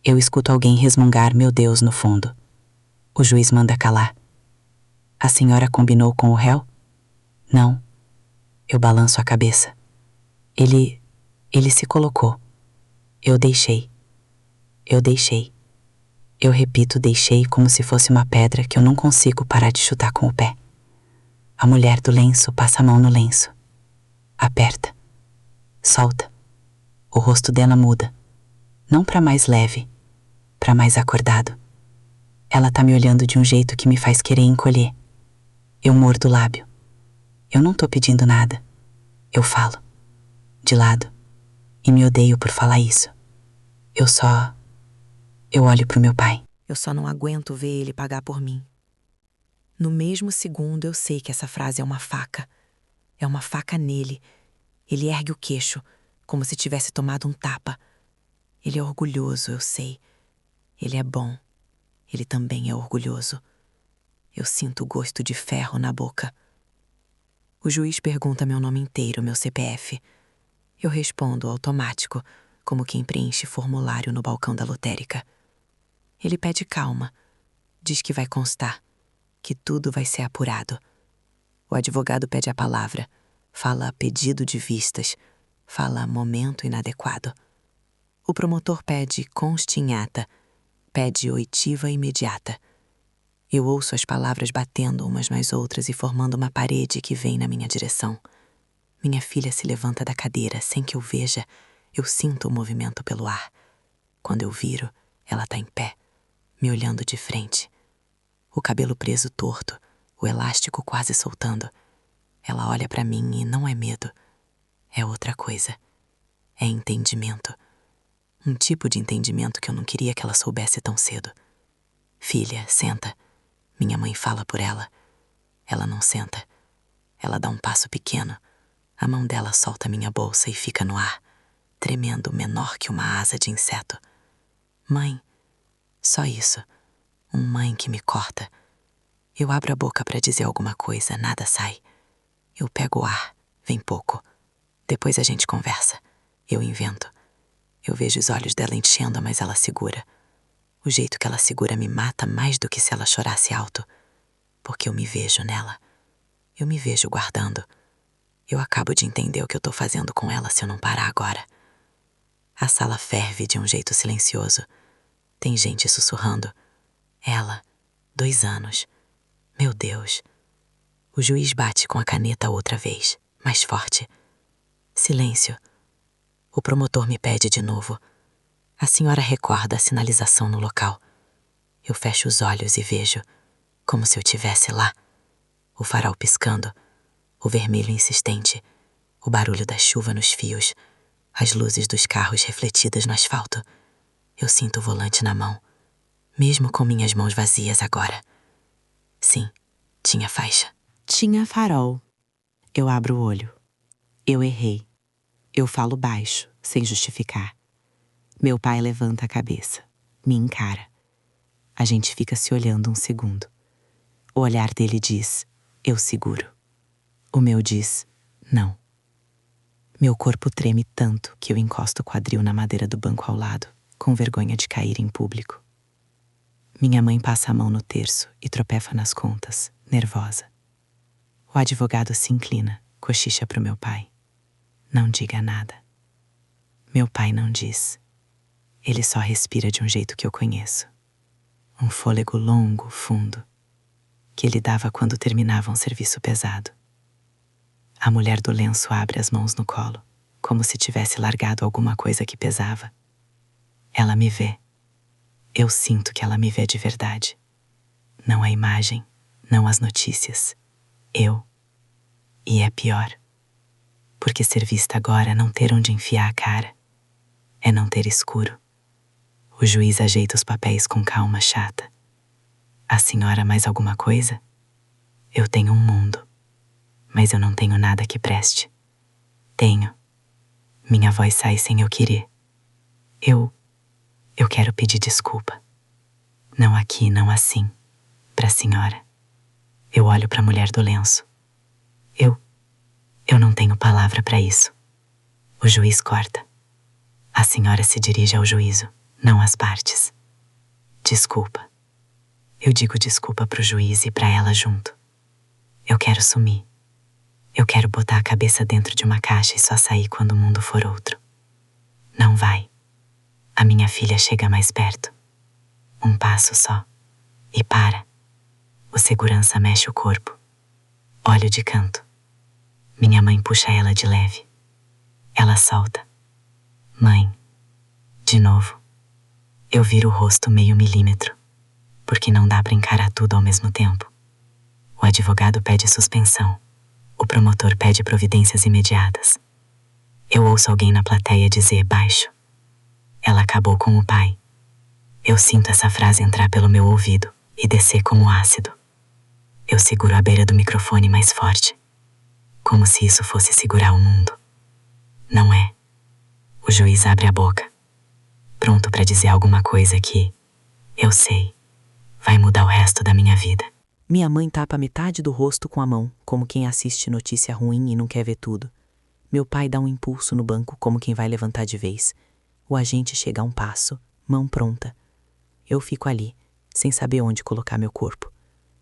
[SPEAKER 2] Eu escuto alguém resmungar meu Deus no fundo. O juiz manda calar. A senhora combinou com o réu? Não. Eu balanço a cabeça. Ele se colocou. Eu deixei. Eu deixei. Eu repito deixei como se fosse uma pedra que eu não consigo parar de chutar com o pé. A mulher do lenço passa a mão no lenço. Aperta. Solta. O rosto dela muda. Não para mais leve, para mais acordado. Ela tá me olhando de um jeito que me faz querer encolher. Eu mordo o lábio. Eu não tô pedindo nada. Eu falo. De lado. E me odeio por falar isso. Eu olho pro meu pai.
[SPEAKER 1] Eu só não aguento ver ele pagar por mim. No mesmo segundo eu sei que essa frase é uma faca. É uma faca nele. Ele ergue o queixo, como se tivesse tomado um tapa. Ele é orgulhoso, eu sei. Ele é bom. Ele também é orgulhoso. Eu sinto o gosto de ferro na boca. O juiz pergunta meu nome inteiro, meu CPF. Eu respondo automático, como quem preenche formulário no balcão da lotérica. Ele pede calma. Diz que vai constar, que tudo vai ser apurado. O advogado pede a palavra. Fala pedido de vistas. Fala momento inadequado. O promotor pede conste em ata. Pede oitiva imediata. Eu ouço as palavras batendo umas nas outras e formando uma parede que vem na minha direção. Minha filha se levanta da cadeira sem que eu veja. Eu sinto o movimento pelo ar. Quando eu viro, ela tá em pé, me olhando de frente. O cabelo preso torto, o elástico quase soltando. Ela olha pra mim e não é medo. É outra coisa. É entendimento. Um tipo de entendimento que eu não queria que ela soubesse tão cedo. Filha, senta. Minha mãe fala por ela. Ela não senta. Ela dá um passo pequeno. A mão dela solta minha bolsa e fica no ar, tremendo menor que uma asa de inseto. Mãe. Só isso. Mãe que me corta. Eu abro a boca para dizer alguma coisa, nada sai. Eu pego o ar, vem pouco. Depois a gente conversa. Eu invento. Eu vejo os olhos dela enchendo, mas ela segura. O jeito que ela segura me mata mais do que se ela chorasse alto. Porque eu me vejo nela. Eu me vejo guardando. Eu acabo de entender o que eu tô fazendo com ela se eu não parar agora. A sala ferve de um jeito silencioso. Tem gente sussurrando. Ela, 2 anos. Meu Deus. O juiz bate com a caneta outra vez, mais forte. Silêncio. O promotor me pede de novo. A senhora recorda a sinalização no local. Eu fecho os olhos e vejo, como se eu estivesse lá. O farol piscando, o vermelho insistente, o barulho da chuva nos fios, as luzes dos carros refletidas no asfalto. Eu sinto o volante na mão, mesmo com minhas mãos vazias agora. Sim, tinha faixa.
[SPEAKER 2] Tinha farol. Eu abro o olho. Eu errei. Eu falo baixo, sem justificar. Meu pai levanta a cabeça, me encara. A gente fica se olhando um segundo. O olhar dele diz, eu seguro. O meu diz, não. Meu corpo treme tanto que eu encosto o quadril na madeira do banco ao lado, com vergonha de cair em público. Minha mãe passa a mão no terço e tropeça nas contas, nervosa. O advogado se inclina, cochicha pro meu pai. Não diga nada. Meu pai não diz. Ele só respira de um jeito que eu conheço. Um fôlego longo, fundo, que ele dava quando terminava um serviço pesado. A mulher do lenço abre as mãos no colo, como se tivesse largado alguma coisa que pesava. Ela me vê. Eu sinto que ela me vê de verdade. Não a imagem, não as notícias. Eu. E é pior. Porque ser vista agora é não ter onde enfiar a cara. É não ter escuro. O juiz ajeita os papéis com calma chata. A senhora mais alguma coisa? Eu tenho um mundo, mas eu não tenho nada que preste. Tenho. Minha voz sai sem eu querer. Eu quero pedir desculpa. Não aqui, não assim. Pra senhora. Eu olho pra mulher do lenço. Eu não tenho palavra pra isso. O juiz corta. A senhora se dirige ao juízo, não às partes. Desculpa. Eu digo desculpa pro juiz e pra ela junto. Eu quero sumir. Eu quero botar a cabeça dentro de uma caixa e só sair quando o mundo for outro. Não vai. A minha filha chega mais perto. Um passo só. E para. O segurança mexe o corpo. Olho de canto. Minha mãe puxa ela de leve. Ela solta. Mãe. De novo. Eu viro o rosto meio milímetro. Porque não dá pra encarar tudo ao mesmo tempo. O advogado pede suspensão. O promotor pede providências imediatas. Eu ouço alguém na plateia dizer baixo. Ela acabou com o pai. Eu sinto essa frase entrar pelo meu ouvido e descer como ácido. Eu seguro a beira do microfone mais forte. Como se isso fosse segurar o mundo. Não é. O juiz abre a boca. Pronto pra dizer alguma coisa que, eu sei, vai mudar o resto da minha vida.
[SPEAKER 1] Minha mãe tapa metade do rosto com a mão, como quem assiste notícia ruim e não quer ver tudo. Meu pai dá um impulso no banco como quem vai levantar de vez. O agente chega a um passo, mão pronta. Eu fico ali, sem saber onde colocar meu corpo.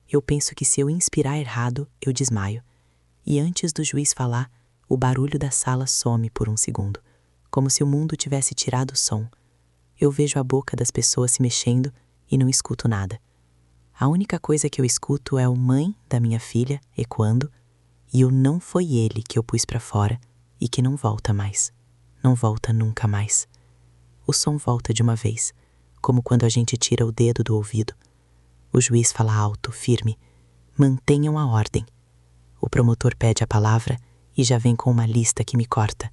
[SPEAKER 1] Eu penso que se eu inspirar errado, eu desmaio. E antes do juiz falar, o barulho da sala some por um segundo, como se o mundo tivesse tirado o som. Eu vejo a boca das pessoas se mexendo e não escuto nada. A única coisa que eu escuto é o mãe da minha filha ecoando e o não foi ele que eu pus pra fora e que não volta mais. Não volta nunca mais. O som volta de uma vez,
[SPEAKER 2] como quando a gente tira o dedo do ouvido. O juiz fala alto, firme: mantenham a ordem. O promotor pede a palavra e já vem com uma lista que me corta.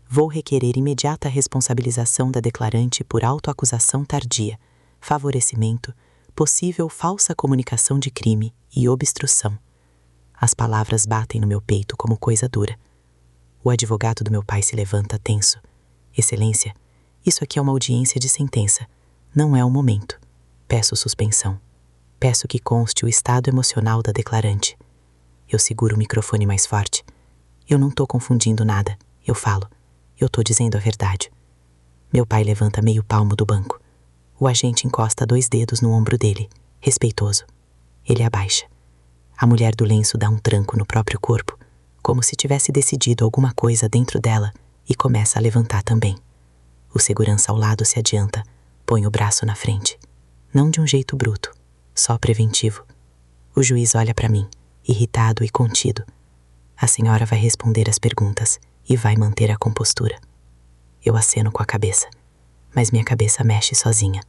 [SPEAKER 2] Vou requerer imediata responsabilização da declarante por autoacusação tardia, favorecimento, possível falsa comunicação de crime e obstrução. As palavras batem no meu peito como coisa dura. O advogado do meu pai se levanta tenso. Excelência, isso aqui é uma audiência de sentença. Não é o momento. Peço suspensão. Peço que conste o estado emocional da declarante. Eu seguro o microfone mais forte. Eu não tô confundindo nada. Eu falo. Eu tô dizendo a verdade. Meu pai levanta meio palmo do banco. O agente encosta 2 dedos no ombro dele, respeitoso. Ele abaixa. A mulher do lenço dá um tranco no próprio corpo, como se tivesse decidido alguma coisa dentro dela, e começa a levantar também. O segurança ao lado se adianta, põe o braço na frente. Não de um jeito bruto, só preventivo. O juiz olha para mim, irritado e contido. A senhora vai responder as perguntas e vai manter a compostura. Eu aceno com a cabeça, mas minha cabeça mexe sozinha,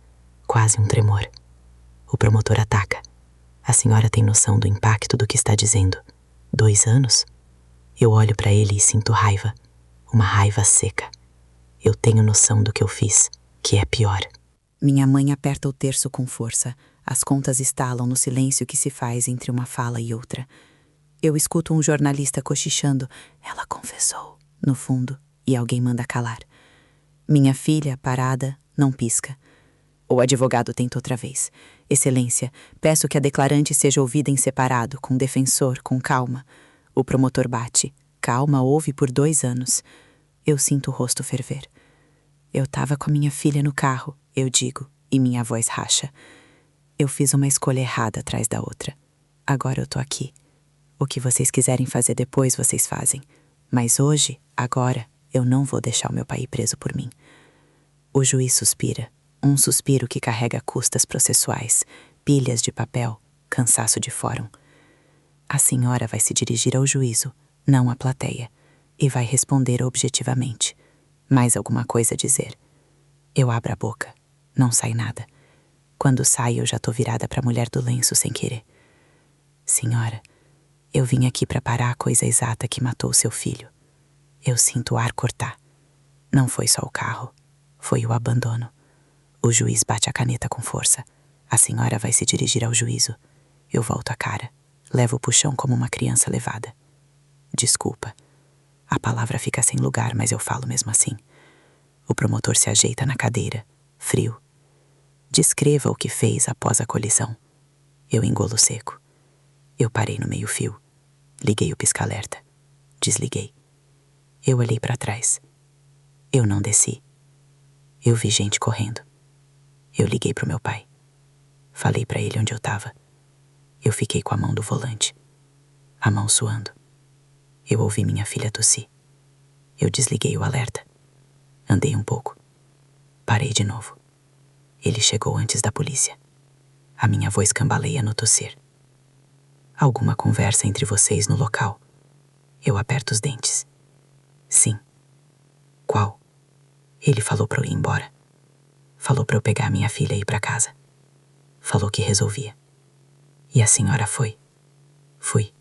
[SPEAKER 2] quase um tremor. O promotor ataca. A senhora tem noção do impacto do que está dizendo? 2 anos? Eu olho para ele e sinto raiva, uma raiva seca. Eu tenho noção do que eu fiz, que é pior.
[SPEAKER 1] Minha mãe aperta o terço com força. As contas estalam no silêncio que se faz entre uma fala e outra. Eu escuto um jornalista cochichando: ela confessou, no fundo, e alguém manda calar. Minha filha, parada, não pisca. O advogado tenta outra vez. Excelência, peço que a declarante seja ouvida em separado, com defensor, com calma. O promotor bate. Calma houve por 2 anos. Eu sinto o rosto ferver. Eu estava com a minha filha no carro, eu digo, e minha voz racha. Eu fiz uma escolha errada atrás da outra. Agora eu tô aqui. O que vocês quiserem fazer depois, vocês fazem. Mas hoje, agora, eu não vou deixar o meu pai preso por mim. O juiz suspira. Um suspiro que carrega custas processuais, pilhas de papel, cansaço de fórum. A senhora vai se dirigir ao juízo, não à plateia, e vai responder objetivamente. Mais alguma coisa a dizer? Eu abro a boca. Não sai nada. Quando sai, eu já tô virada para a mulher do lenço sem querer. Senhora, eu vim aqui para parar a coisa exata que matou seu filho. Eu sinto o ar cortar. Não foi só o carro, foi o abandono. O juiz bate a caneta com força. A senhora vai se dirigir ao juízo. Eu volto a cara. Levo o puxão como uma criança levada. Desculpa. A palavra fica sem lugar, mas eu falo mesmo assim. O promotor se ajeita na cadeira, frio. Descreva o que fez após a colisão. Eu engolo seco. Eu parei no meio-fio. Liguei o pisca-alerta. Desliguei. Eu olhei para trás. Eu não desci. Eu vi gente correndo. Eu liguei pro meu pai. Falei para ele onde eu tava. Eu fiquei com a mão do volante. A mão suando. Eu ouvi minha filha tossir. Eu desliguei o alerta. Andei um pouco. Parei de novo. Ele chegou antes da polícia. A minha voz cambaleia no tossir. Alguma conversa entre vocês no local? Eu aperto os dentes. Sim. Qual? Ele falou pra eu ir embora. Falou pra eu pegar minha filha e ir pra casa. Falou que resolvia. E a senhora foi? Fui.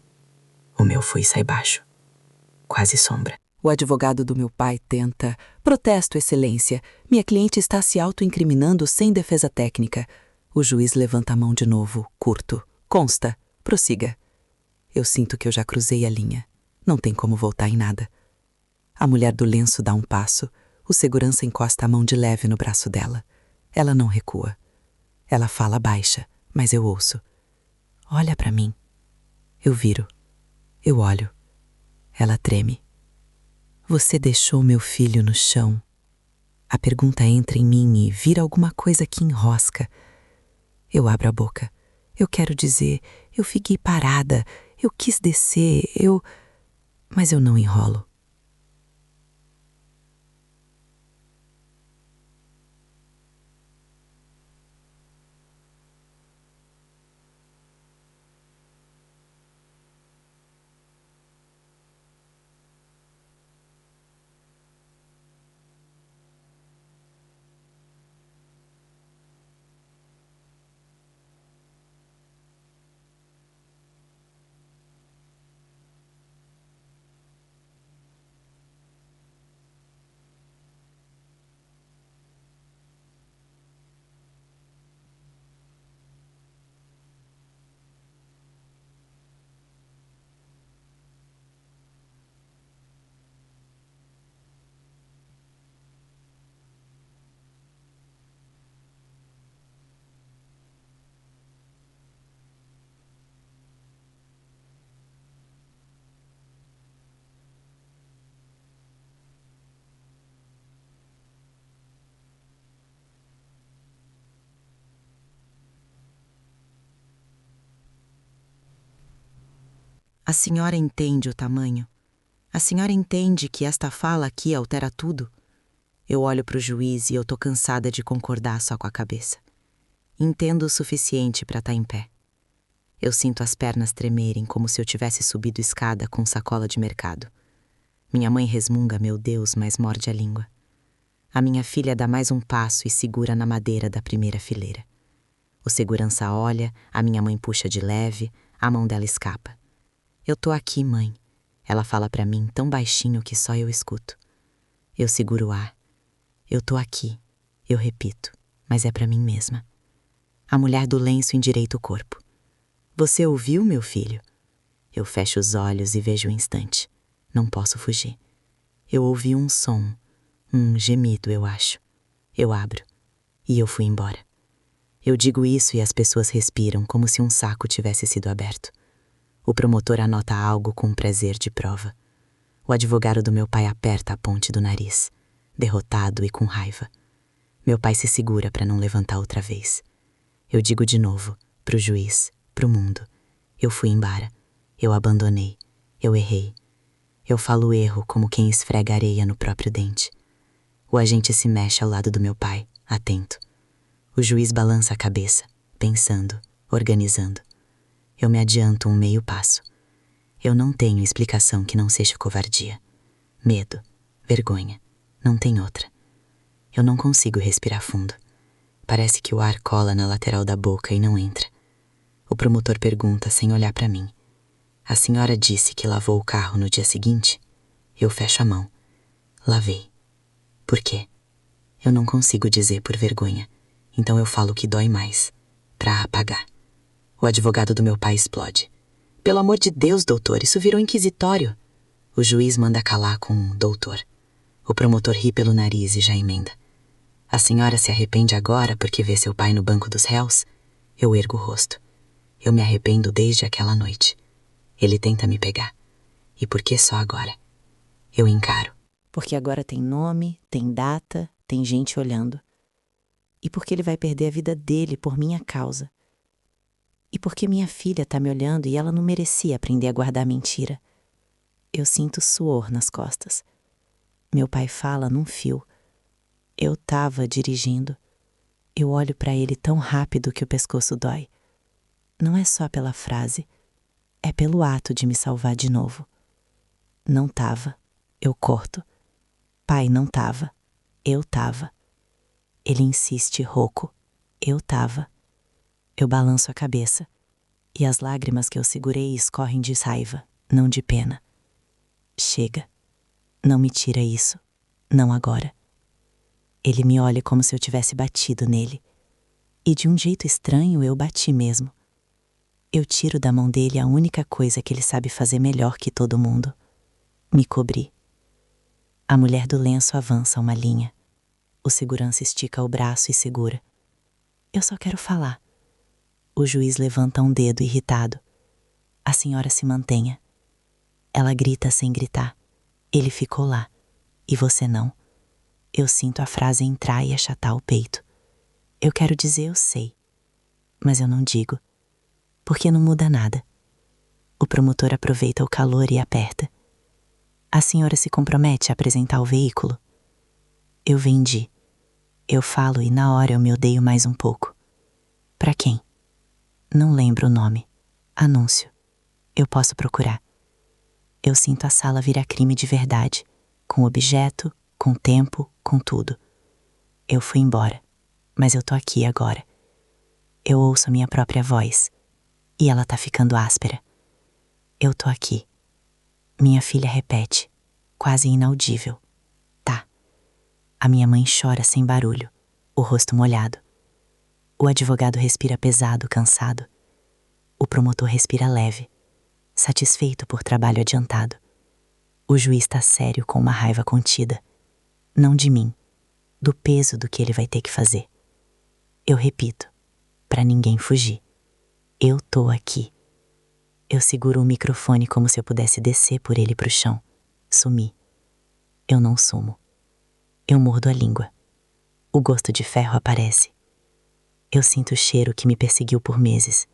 [SPEAKER 1] O meu fui sai baixo. Quase sombra. O advogado do meu pai tenta. Protesto, excelência. Minha cliente está se autoincriminando sem defesa técnica. O juiz levanta a mão de novo, curto. Consta. Prossiga. Eu sinto que eu já cruzei a linha. Não tem como voltar em nada. A mulher do lenço dá um passo. O segurança encosta a mão de leve no braço dela. Ela não recua. Ela fala baixa, mas eu ouço. Olha para mim. Eu viro. Eu olho. Ela treme. Você deixou meu filho no chão. A pergunta entra em mim e vira alguma coisa que enrosca. Eu abro a boca. Eu quero dizer, eu fiquei parada, eu quis descer, mas eu não enrolo. A senhora entende o tamanho? A senhora entende que esta fala aqui altera tudo? Eu olho para o juiz e eu tô cansada de concordar só com a cabeça. Entendo o suficiente para estar em pé. Eu sinto as pernas tremerem como se eu tivesse subido escada com sacola de mercado. Minha mãe resmunga, meu Deus, mas morde a língua. A minha filha dá mais um passo e segura na madeira da primeira fileira. O segurança olha, a minha mãe puxa de leve, a mão dela escapa. Eu tô aqui, mãe. Ela fala pra mim tão baixinho que só eu escuto. Eu seguro o ar. Eu tô aqui. Eu repito, mas é pra mim mesma. A mulher do lenço endireita o corpo. Você ouviu, meu filho? Eu fecho os olhos e vejo o instante. Não posso fugir. Eu ouvi um som, um gemido, eu acho. Eu abro. E eu fui embora. Eu digo isso e as pessoas respiram como se um saco tivesse sido aberto. O promotor anota algo com prazer de prova. O advogado do meu pai aperta a ponte do nariz, derrotado e com raiva. Meu pai se segura para não levantar outra vez. Eu digo de novo, pro juiz, pro mundo. Eu fui embora. Eu abandonei. Eu errei. Eu falo erro como quem esfrega areia no próprio dente. O agente se mexe ao lado do meu pai, atento. O juiz balança a cabeça, pensando, organizando. Eu me adianto um meio passo. Eu não tenho explicação que não seja covardia. Medo, vergonha, não tem outra. Eu não consigo respirar fundo. Parece que o ar cola na lateral da boca e não entra. O promotor pergunta sem olhar para mim. A senhora disse que lavou o carro no dia seguinte? Eu fecho a mão. Lavei. Por quê? Eu não consigo dizer por vergonha. Então eu falo que dói mais. Pra apagar. O advogado do meu pai explode. Pelo amor de Deus, doutor, isso virou inquisitório. O juiz manda calar com um doutor. O promotor ri pelo nariz e já emenda. A senhora se arrepende agora porque vê seu pai no banco dos réus? Eu ergo o rosto. Eu me arrependo desde aquela noite. Ele tenta me pegar. E por que só agora? Eu encaro.
[SPEAKER 2] Porque agora tem nome, tem data, tem gente olhando. E porque ele vai perder a vida dele por minha causa. E porque minha filha tá me olhando e ela não merecia aprender a guardar mentira. Eu sinto suor nas costas. Meu pai fala num fio. Eu tava dirigindo. Eu olho pra ele tão rápido que o pescoço dói. Não é só pela frase. É pelo ato de me salvar de novo. Não tava. Eu corto. Pai, não tava. Eu tava. Ele insiste rouco. Eu tava. Eu balanço a cabeça. E as lágrimas que eu segurei escorrem de raiva, não de pena. Chega. Não me tira isso. Não agora. Ele me olha como se eu tivesse batido nele. E de um jeito estranho eu bati mesmo. Eu tiro da mão dele a única coisa que ele sabe fazer melhor que todo mundo. Me cobrir. A mulher do lenço avança uma linha. O segurança estica o braço e segura. Eu só quero falar. O juiz levanta um dedo irritado. A senhora se mantenha. Ela grita sem gritar. Ele ficou lá. E você não. Eu sinto a frase entrar e achatar o peito. Eu quero dizer eu sei. Mas eu não digo. Porque não muda nada. O promotor aproveita o calor e aperta. A senhora se compromete a apresentar o veículo? Eu vendi. Eu falo e na hora eu me odeio mais um pouco. Pra quem? Não lembro o nome. Anúncio. Eu posso procurar. Eu sinto a sala virar crime de verdade. Com objeto, com tempo, com tudo. Eu fui embora. Mas eu tô aqui agora. Eu ouço minha própria voz. E ela tá ficando áspera. Eu tô aqui. Minha filha repete, quase inaudível. Tá. A minha mãe chora sem barulho, o rosto molhado. O advogado respira pesado, cansado. O promotor respira leve, satisfeito por trabalho adiantado. O juiz tá sério com uma raiva contida. Não de mim, do peso do que ele vai ter que fazer. Eu repito, pra ninguém fugir. Eu tô aqui. Eu seguro o microfone como se eu pudesse descer por ele pro chão. Sumir. Eu não sumo. Eu mordo a língua. O gosto de ferro aparece. Eu sinto o cheiro que me perseguiu por meses.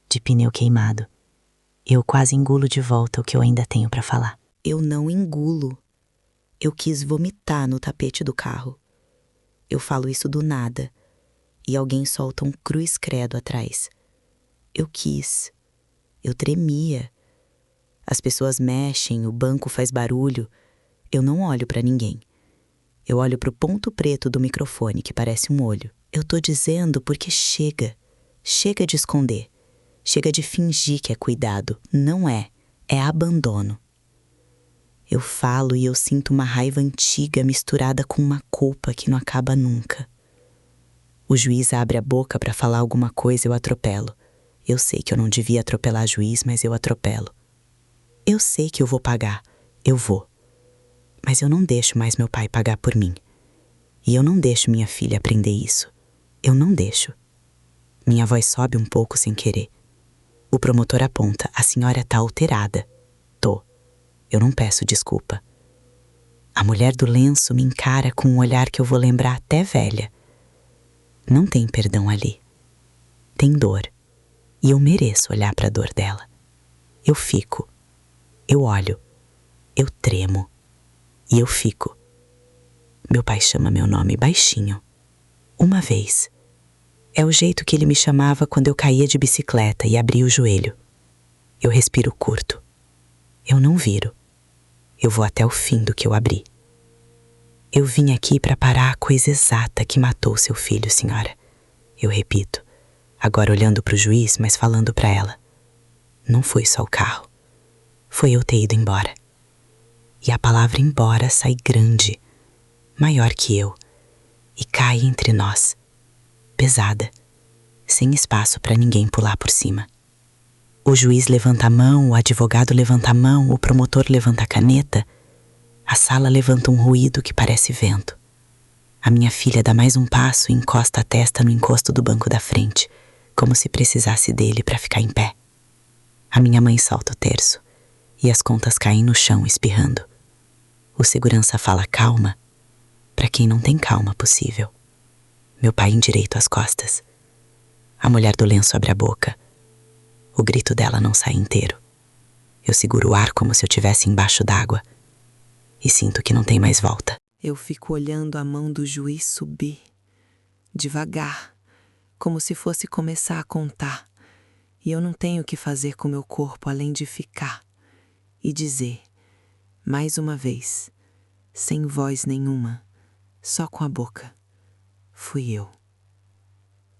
[SPEAKER 2] De pneu queimado.
[SPEAKER 1] Eu quase engulo de volta o que eu ainda tenho para falar.
[SPEAKER 3] Eu não engulo. Eu quis vomitar no tapete do carro. Eu falo isso do nada, e alguém solta um cruz credo atrás. Eu quis. Eu tremia. As pessoas mexem, o banco faz barulho. Eu não olho para ninguém. Eu olho pro ponto preto do microfone, que parece um olho. Eu tô dizendo porque chega. Chega de esconder. Chega de fingir que é cuidado. Não é. É abandono. Eu falo e eu sinto uma raiva antiga misturada com uma culpa que não acaba nunca. O juiz abre a boca para falar alguma coisa, eu atropelo. Eu sei que eu não devia atropelar juiz, mas eu atropelo. Eu sei que eu vou pagar. Eu vou. Mas eu não deixo mais meu pai pagar por mim. E eu não deixo minha filha aprender isso. Eu não deixo. Minha voz sobe um pouco sem querer. O promotor aponta. A senhora tá alterada. Tô. Eu não peço desculpa. A mulher do lenço me encara com um olhar que eu vou lembrar até velha. Não tem perdão ali. Tem dor. E eu mereço olhar para a dor dela. Eu fico. Eu olho. Eu tremo. E eu fico. Meu pai chama meu nome baixinho. Uma vez. É o jeito que ele me chamava quando eu caía de bicicleta e abria o joelho. Eu respiro curto. Eu não viro. Eu vou até o fim do que eu abri. Eu vim aqui para parar a coisa exata que matou seu filho, senhora. Eu repito, agora olhando para o juiz, mas falando para ela. Não foi só o carro. Foi eu ter ido embora. E a palavra embora sai grande, maior que eu, e cai entre nós, pesada, sem espaço para ninguém pular por cima. O juiz levanta a mão, o advogado levanta a mão, o promotor levanta a caneta. A sala levanta um ruído que parece vento. A minha filha dá mais um passo e encosta a testa no encosto do banco da frente, como se precisasse dele para ficar em pé. A minha mãe solta o terço e as contas caem no chão espirrando. O segurança fala calma para quem não tem calma possível. Meu pai endireita as costas. A mulher do lenço abre a boca. O grito dela não sai inteiro. Eu seguro o ar como se eu estivesse embaixo d'água e sinto que não tem mais volta.
[SPEAKER 2] Eu fico olhando a mão do juiz subir, devagar, como se fosse começar a contar. E eu não tenho o que fazer com meu corpo além de ficar e dizer, mais uma vez, sem voz nenhuma, só com a boca. Fui eu.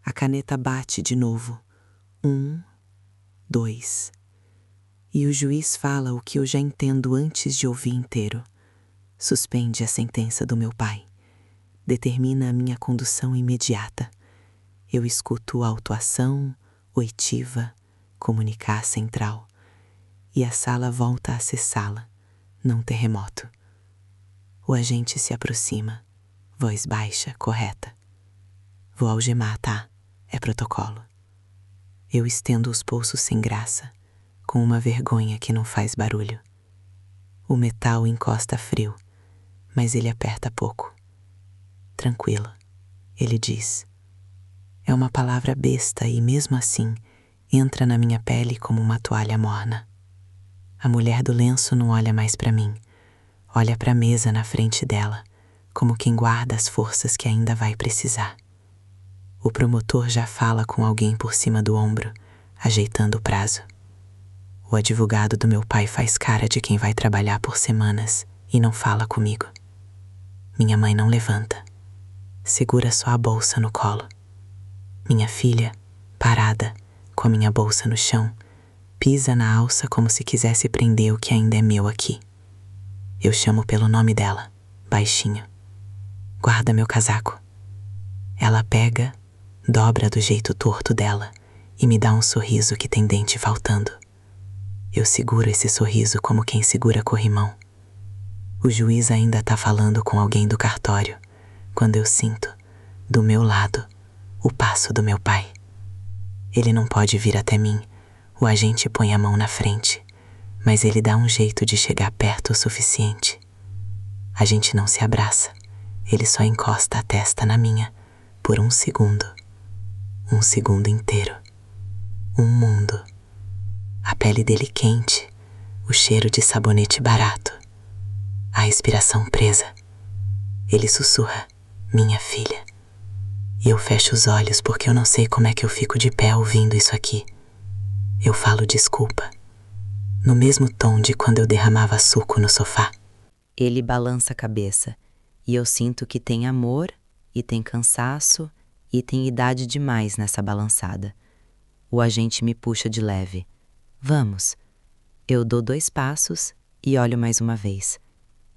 [SPEAKER 2] A caneta bate de novo. 1, 2. E o juiz fala o que eu já entendo antes de ouvir inteiro. Suspende a sentença do meu pai. Determina a minha condução imediata. Eu escuto autuação, oitiva, comunicar central. E a sala volta a ser sala, não terremoto. O agente se aproxima, voz baixa, correta. Vou algemar, tá? É protocolo. Eu estendo os pulsos sem graça, com uma vergonha que não faz barulho. O metal encosta frio, mas ele aperta pouco. Tranquilo, ele diz. É uma palavra besta e, mesmo assim, entra na minha pele como uma toalha morna. A mulher do lenço não olha mais para mim. Olha para a mesa na frente dela, como quem guarda as forças que ainda vai precisar. O promotor já fala com alguém por cima do ombro, ajeitando o prazo. O advogado do meu pai faz cara de quem vai trabalhar por semanas e não fala comigo. Minha mãe não levanta. Segura só a bolsa no colo. Minha filha, parada, com a minha bolsa no chão, pisa na alça como se quisesse prender o que ainda é meu aqui. Eu chamo pelo nome dela, baixinho. Guarda meu casaco. Ela pega, dobra do jeito torto dela e me dá um sorriso que tem dente faltando. Eu seguro esse sorriso como quem segura corrimão. O juiz ainda tá falando com alguém do cartório, quando eu sinto, do meu lado, o passo do meu pai. Ele não pode vir até mim, o agente põe a mão na frente, mas ele dá um jeito de chegar perto o suficiente. A gente não se abraça, ele só encosta a testa na minha, por um segundo inteiro, um mundo. A pele dele quente, o cheiro de sabonete barato, a respiração presa. Ele sussurra, minha filha. E eu fecho os olhos porque eu não sei como é que eu fico de pé ouvindo isso aqui. Eu falo desculpa, no mesmo tom de quando eu derramava suco no sofá.
[SPEAKER 1] Ele balança a cabeça e eu sinto que tem amor e tem cansaço e tem idade demais nessa balançada. O agente me puxa de leve. Vamos. Eu dou 2 passos e olho mais uma vez.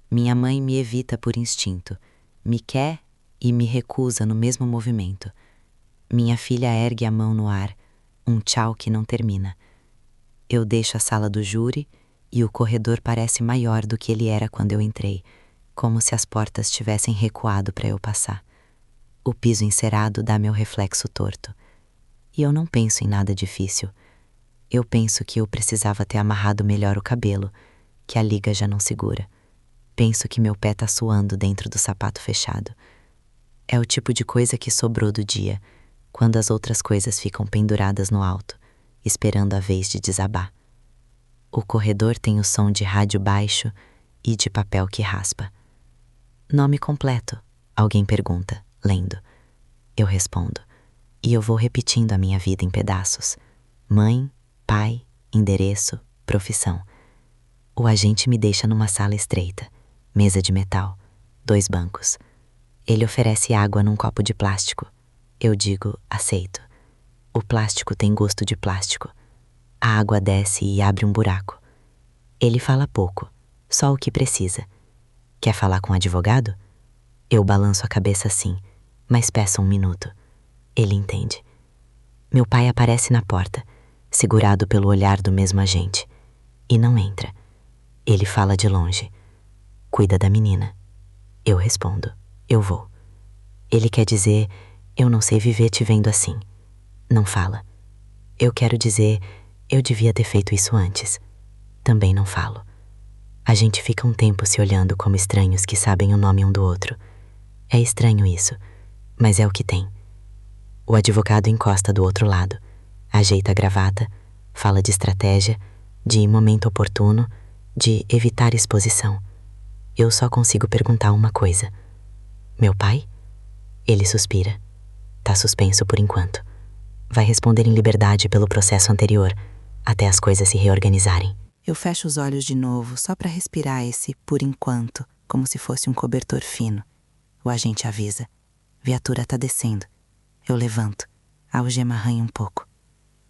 [SPEAKER 1] Minha mãe me evita por instinto, me quer e me recusa no mesmo movimento. Minha filha ergue a mão no ar, um tchau que não termina. Eu deixo a sala do júri e o corredor parece maior do que ele era quando eu entrei, como se as portas tivessem recuado para eu passar. O piso encerado dá meu reflexo torto. E eu não penso em nada difícil. Eu penso que eu precisava ter amarrado melhor o cabelo, que a liga já não segura. Penso que meu pé tá suando dentro do sapato fechado. É o tipo de coisa que sobrou do dia, quando as outras coisas ficam penduradas no alto, esperando a vez de desabar. O corredor tem o som de rádio baixo e de papel que raspa. Nome completo, alguém pergunta, lendo. Eu respondo, e eu vou repetindo a minha vida em pedaços. Mãe, pai, endereço, profissão. O agente me deixa numa sala estreita, mesa de metal, 2 bancos. Ele oferece água num copo de plástico. Eu digo, aceito. O plástico tem gosto de plástico. A água desce e abre um buraco. Ele fala pouco, só o que precisa. Quer falar com o advogado? Eu balanço a cabeça sim, mas peço 1 minuto. Ele entende. Meu pai aparece na porta, segurado pelo olhar do mesmo agente, e não entra. Ele fala de longe. Cuida da menina. Eu respondo, eu vou. Ele quer dizer, eu não sei viver te vendo assim. Não fala. Eu quero dizer, eu devia ter feito isso antes. Também não falo. A gente fica um tempo se olhando como estranhos que sabem o nome um do outro. É estranho isso, mas é o que tem. O advogado encosta do outro lado, ajeita a gravata, fala de estratégia, de momento oportuno, de evitar exposição. Eu só consigo perguntar uma coisa. Meu pai? Ele suspira. Tá suspenso por enquanto. Vai responder em liberdade pelo processo anterior, até as coisas se reorganizarem.
[SPEAKER 2] Eu fecho os olhos de novo, só para respirar esse por enquanto, como se fosse um cobertor fino. O agente avisa. Viatura tá descendo. Eu levanto. A algema arranha um pouco.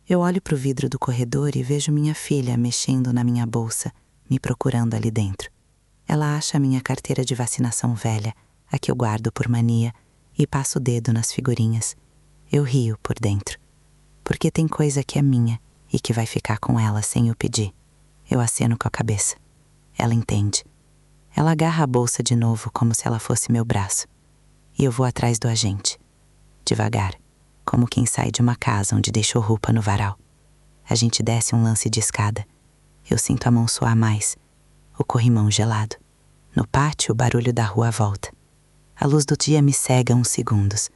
[SPEAKER 2] Eu olho pro vidro do corredor e vejo minha filha mexendo na minha bolsa, me procurando ali dentro. Ela acha a minha carteira de vacinação velha, a que eu guardo por mania, e passa o dedo nas figurinhas. Eu rio por dentro. Porque tem coisa que é minha e que vai ficar com ela sem eu pedir. Eu aceno com a cabeça. Ela entende. Ela agarra a bolsa de novo como se ela fosse meu braço. E eu vou atrás do agente. Devagar, como quem sai de uma casa onde deixou roupa no varal. A gente desce um lance de escada. Eu sinto a mão suar mais. O corrimão gelado. No pátio, o barulho da rua volta. A luz do dia me cega uns segundos,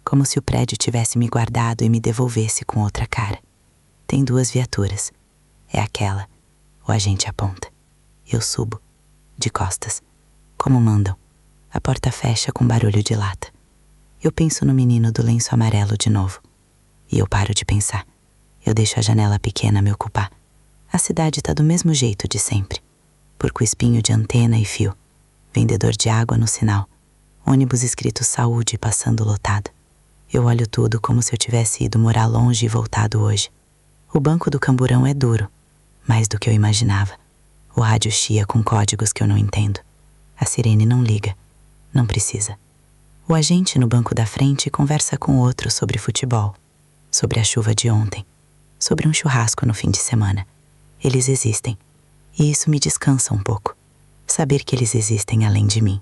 [SPEAKER 2] como se o prédio tivesse me guardado e me devolvesse com outra cara. Tem 2 viaturas. É aquela. O agente aponta. Eu subo, de costas, como mandam. A porta fecha com barulho de lata. Eu penso no menino do lenço amarelo de novo. E eu paro de pensar. Eu deixo a janela pequena me ocupar. A cidade tá do mesmo jeito de sempre. Porco-espinho de antena e fio. Vendedor de água no sinal. Ônibus escrito saúde passando lotado. Eu olho tudo como se eu tivesse ido morar longe e voltado hoje. O banco do camburão é duro, mais do que eu imaginava. O rádio chia com códigos que eu não entendo. A sirene não liga. Não precisa. O agente no banco da frente conversa com outro sobre futebol, sobre a chuva de ontem, sobre um churrasco no fim de semana. Eles existem, e isso me descansa um pouco. Saber que eles existem além de mim.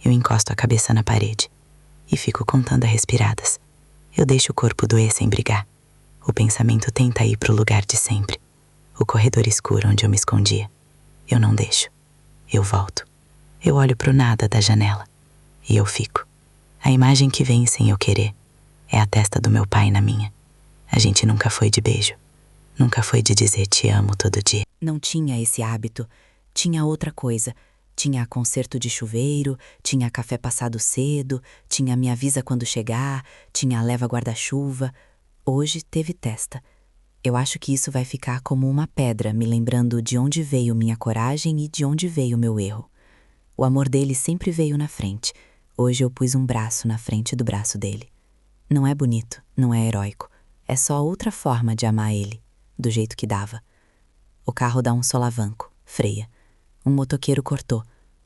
[SPEAKER 2] Eu encosto a cabeça na parede e fico contando as respiradas. Eu deixo o corpo doer sem brigar. O pensamento tenta ir pro lugar de sempre. O corredor escuro onde eu me escondia. Eu não deixo. Eu volto. Eu olho pro nada da janela. E eu fico. A imagem que vem sem eu querer é a testa do meu pai na minha. A gente nunca foi de beijo.
[SPEAKER 3] Nunca foi de dizer te amo todo dia.
[SPEAKER 1] Não tinha esse hábito. Tinha outra coisa. Tinha concerto de chuveiro, tinha café passado cedo, tinha me avisa quando chegar, tinha leva guarda-chuva. Hoje teve testa. Eu acho que isso vai ficar como uma pedra, me lembrando de onde veio minha coragem e de onde veio meu erro. O amor dele sempre veio na frente. Hoje eu pus um braço na frente do braço dele. Não é bonito, não é heróico. É só outra forma de amar ele, do jeito que dava. O carro dá um solavanco, freia. Um motoqueiro cortou.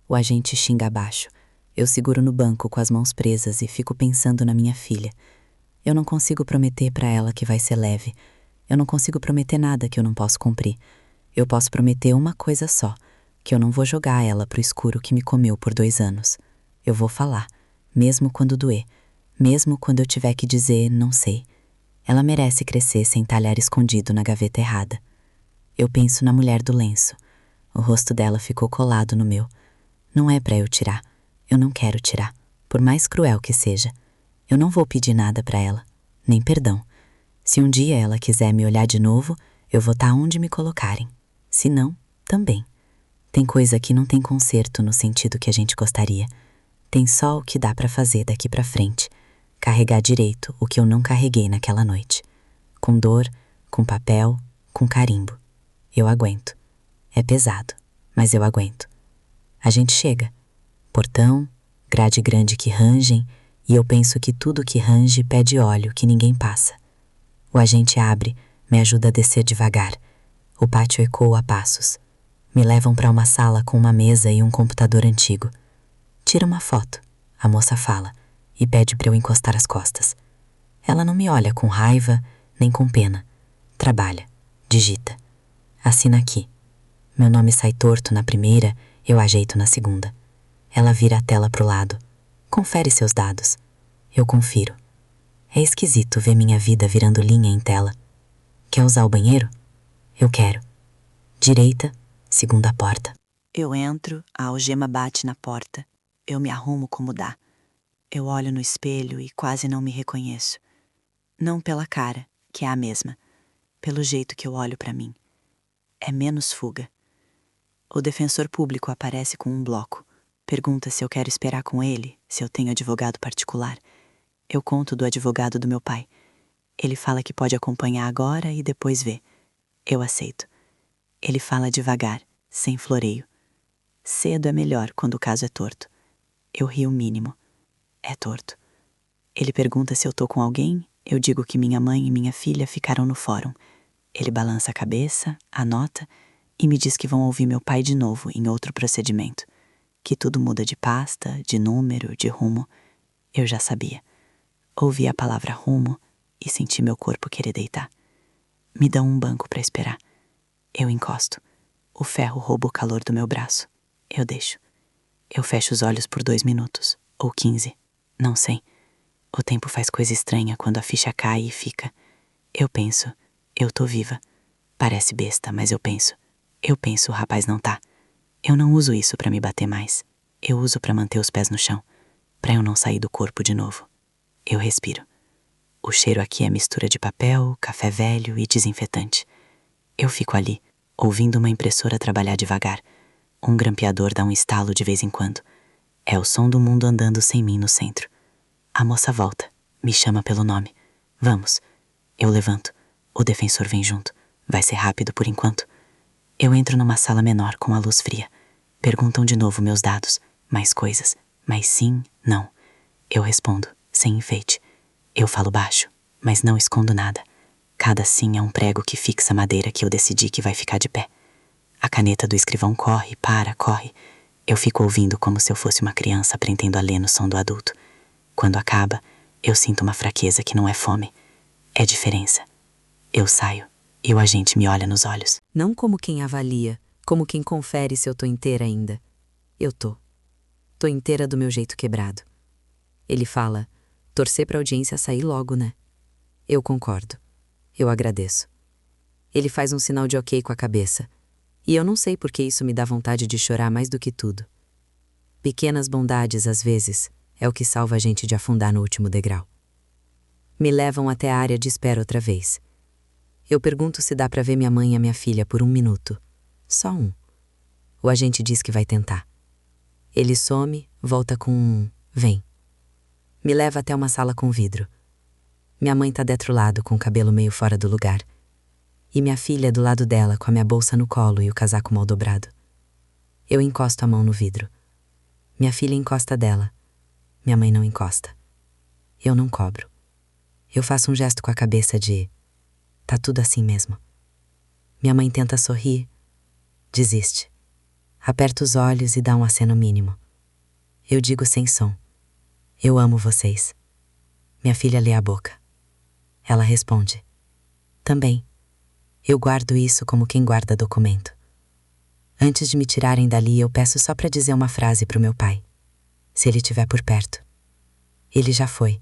[SPEAKER 1] O agente xinga abaixo. Eu seguro no banco com as mãos presas e fico pensando na minha filha. Eu não consigo prometer para ela que vai ser leve. Eu não consigo prometer nada que eu não posso cumprir. Eu posso prometer uma coisa só, que eu não vou jogar ela pro escuro que me comeu por 2 anos. Eu vou falar, mesmo quando doer, mesmo quando eu tiver que dizer não sei. Ela merece crescer sem talhar escondido na gaveta errada. Eu penso na mulher do lenço. O rosto dela ficou colado no meu. Não é pra eu tirar. Eu não quero tirar, por mais cruel que seja. Eu não vou pedir nada pra ela, nem perdão. Se um dia ela quiser me olhar de novo, eu vou estar onde me colocarem. Se não, também. Tem coisa que não tem conserto no sentido que a gente gostaria. Tem só o que dá pra fazer daqui pra frente. Carregar direito o que eu não carreguei naquela noite. Com dor, com papel, com carimbo. Eu aguento. É pesado, mas eu aguento. A gente chega. Portão, grade grande que rangem, e eu penso que tudo que range pede óleo que ninguém passa. O agente abre, me ajuda a descer devagar. O pátio ecoa a passos. Me levam para uma sala com uma mesa e um computador antigo. Tira uma foto, a moça fala, e pede para eu encostar as costas. Ela não me olha com raiva, nem com pena. Trabalha, digita. Assina aqui. Meu nome sai torto na primeira, eu ajeito na segunda. Ela vira a tela pro lado. Confere seus dados. Eu confiro. É esquisito ver minha vida virando linha em tela. Quer usar o banheiro? Eu quero. Direita, segunda porta.
[SPEAKER 2] Eu entro, a algema bate na porta. Eu me arrumo como dá. Eu olho no espelho e quase não me reconheço. Não pela cara, que é a mesma. Pelo jeito que eu olho pra mim. É menos fuga. O defensor público aparece com um bloco. Pergunta se eu quero esperar com ele, se eu tenho advogado particular. Eu conto do advogado do meu pai. Ele fala que pode acompanhar agora e depois ver. Eu aceito. Ele fala devagar, sem floreio. Cedo é melhor quando o caso é torto. Eu rio o mínimo. É torto. Ele pergunta se eu tô com alguém, eu digo que minha mãe e minha filha ficaram no fórum. Ele balança a cabeça, anota e me diz que vão ouvir meu pai de novo em outro procedimento. Que tudo muda de pasta, de número, de rumo. Eu já sabia. Ouvi a palavra rumo e senti meu corpo querer deitar. Me dão um banco para esperar. Eu encosto. O ferro rouba o calor do meu braço. Eu deixo. Eu fecho os olhos por 2 minutos, ou 15, não sei. O tempo faz coisa estranha quando a ficha cai e fica. Eu penso, eu tô viva. Parece besta, mas eu penso. Eu penso, o rapaz não tá. Eu não uso isso pra me bater mais. Eu uso pra manter os pés no chão, pra eu não sair do corpo de novo. Eu respiro. O cheiro aqui é mistura de papel, café velho e desinfetante. Eu fico ali, ouvindo uma impressora trabalhar devagar. Um grampeador dá um estalo de vez em quando. É o som do mundo andando sem mim no centro. A moça volta, me chama pelo nome. Vamos. Eu levanto. O defensor vem junto. Vai ser rápido por enquanto. Eu entro numa sala menor com a luz fria. Perguntam de novo meus dados, mais coisas, mas sim, não. Eu respondo, sem enfeite. Eu falo baixo, mas não escondo nada. Cada sim é um prego que fixa a madeira que eu decidi que vai ficar de pé. A caneta do escrivão corre, para, corre. Eu fico ouvindo como se eu fosse uma criança aprendendo a ler no som do adulto. Quando acaba, eu sinto uma fraqueza que não é fome. É diferença. Eu saio e o agente me olha nos olhos.
[SPEAKER 1] Não como quem avalia, como quem confere se eu tô inteira ainda. Eu tô. Tô inteira do meu jeito quebrado. Ele fala, torcer pra audiência sair logo, né? Eu concordo. Eu agradeço. Ele faz um sinal de ok com a cabeça. E eu não sei por que isso me dá vontade de chorar mais do que tudo. Pequenas bondades, às vezes, é o que salva a gente de afundar no último degrau. Me levam até a área de espera outra vez. Eu pergunto se dá para ver minha mãe e a minha filha por 1 minuto. Só 1. O agente diz que vai tentar. Ele some, volta com um "vem". Me leva até uma sala com vidro. Minha mãe tá do outro lado com o cabelo meio fora do lugar. E minha filha do lado dela com a minha bolsa no colo e o casaco mal dobrado. Eu encosto a mão no vidro. Minha filha encosta dela. Minha mãe não encosta. Eu não cobro. Eu faço um gesto com a cabeça de tá tudo assim mesmo. Minha mãe tenta sorrir. Desiste. Aperta os olhos e dá um aceno mínimo. Eu digo sem som. Eu amo vocês. Minha filha lê a boca. Ela responde. Também. Eu guardo isso como quem guarda documento. Antes de me tirarem dali, eu peço só para dizer uma frase pro meu pai. Se ele estiver por perto. Ele já foi.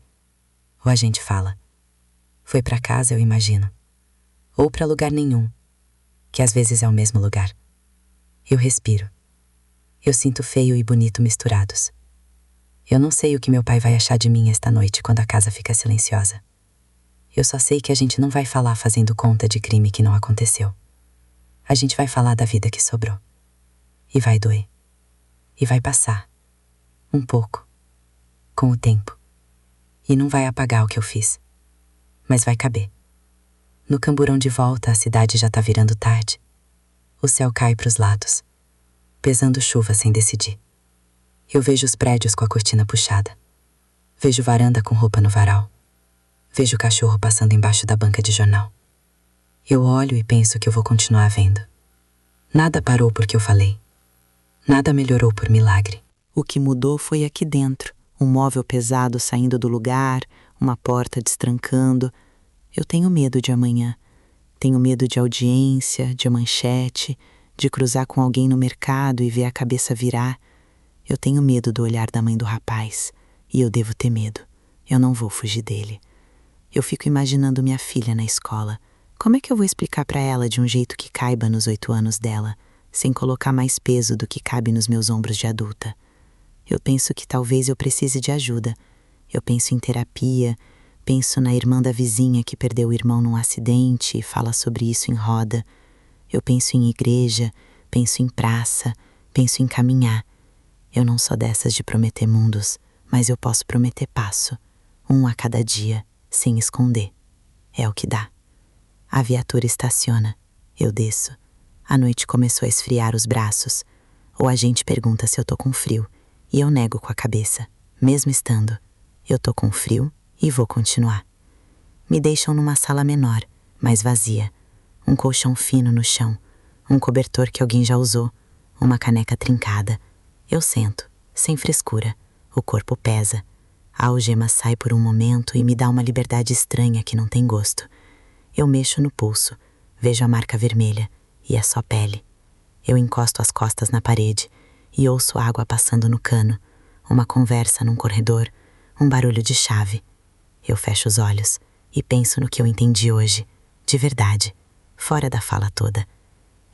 [SPEAKER 1] O agente fala. Foi para casa, eu imagino. Ou para lugar nenhum, que às vezes é o mesmo lugar. Eu respiro. Eu sinto feio e bonito misturados. Eu não sei o que meu pai vai achar de mim esta noite quando a casa fica silenciosa. Eu só sei que a gente não vai falar fazendo conta de crime que não aconteceu. A gente vai falar da vida que sobrou. E vai doer. E vai passar. Um pouco. Com o tempo. E não vai apagar o que eu fiz. Mas vai caber. No camburão de volta, a cidade já tá virando tarde. O céu cai pros lados, pesando chuva sem decidir. Eu vejo os prédios com a cortina puxada. Vejo varanda com roupa no varal. Vejo o cachorro passando embaixo da banca de jornal. Eu olho e penso que eu vou continuar vendo. Nada parou porque eu falei. Nada melhorou por milagre.
[SPEAKER 2] O que mudou foi aqui dentro. Um móvel pesado saindo do lugar, uma porta destrancando. Eu tenho medo de amanhã. Tenho medo de audiência, de manchete, de cruzar com alguém no mercado e ver a cabeça virar. Eu tenho medo do olhar da mãe do rapaz. E eu devo ter medo. Eu não vou fugir dele. Eu fico imaginando minha filha na escola. Como é que eu vou explicar para ela de um jeito que caiba nos 8 anos dela, sem colocar mais peso do que cabe nos meus ombros de adulta? Eu penso que talvez eu precise de ajuda. Eu penso em terapia, penso na irmã da vizinha que perdeu o irmão num acidente e fala sobre isso em roda. Eu penso em igreja, penso em praça, penso em caminhar. Eu não sou dessas de prometer mundos, mas eu posso prometer passo, um a cada dia, sem esconder. É o que dá. A viatura estaciona. Eu desço. A noite começou a esfriar os braços. O agente pergunta se eu tô com frio, e eu nego com a cabeça, mesmo estando. Eu tô com frio e vou continuar. Me deixam numa sala menor, mais vazia. Um colchão fino no chão, um cobertor que alguém já usou, uma caneca trincada. Eu sento, sem frescura. O corpo pesa. A algema sai por um momento e me dá uma liberdade estranha que não tem gosto. Eu mexo no pulso, vejo a marca vermelha, e é só pele. Eu encosto as costas na parede e ouço água passando no cano, uma conversa num corredor, um barulho de chave. Eu fecho os olhos e penso no que eu entendi hoje, de verdade, fora da fala toda.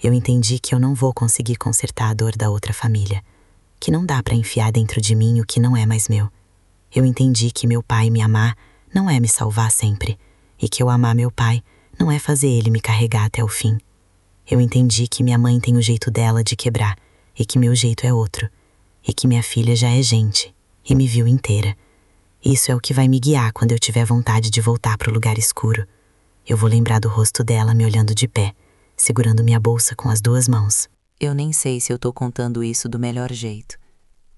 [SPEAKER 2] Eu entendi que eu não vou conseguir consertar a dor da outra família, que não dá para enfiar dentro de mim o que não é mais meu. Eu entendi que meu pai me amar não é me salvar sempre, e que eu amar meu pai não é fazer ele me carregar até o fim. Eu entendi que minha mãe tem o jeito dela de quebrar, e que meu jeito é outro, e que minha filha já é gente, e me viu inteira. Isso é o que vai me guiar quando eu tiver vontade de voltar pro lugar escuro. Eu vou lembrar do rosto dela me olhando de pé, segurando minha bolsa com as 2 mãos.
[SPEAKER 1] Eu nem sei se eu tô contando isso do melhor jeito.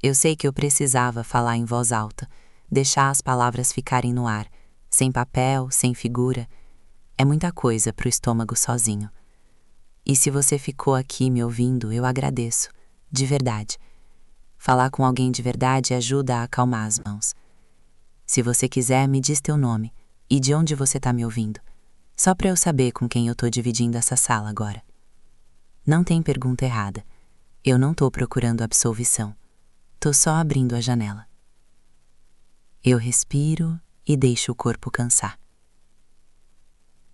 [SPEAKER 1] Eu sei que eu precisava falar em voz alta, deixar as palavras ficarem no ar, sem papel, sem figura. É muita coisa pro estômago sozinho. E se você ficou aqui me ouvindo, eu agradeço, de verdade. Falar com alguém de verdade ajuda a acalmar as mãos. Se você quiser, me diz teu nome e de onde você tá me ouvindo, só pra eu saber com quem eu tô dividindo essa sala agora. Não tem pergunta errada. Eu não tô procurando absolvição. Tô só abrindo a janela. Eu respiro e deixo o corpo cansar.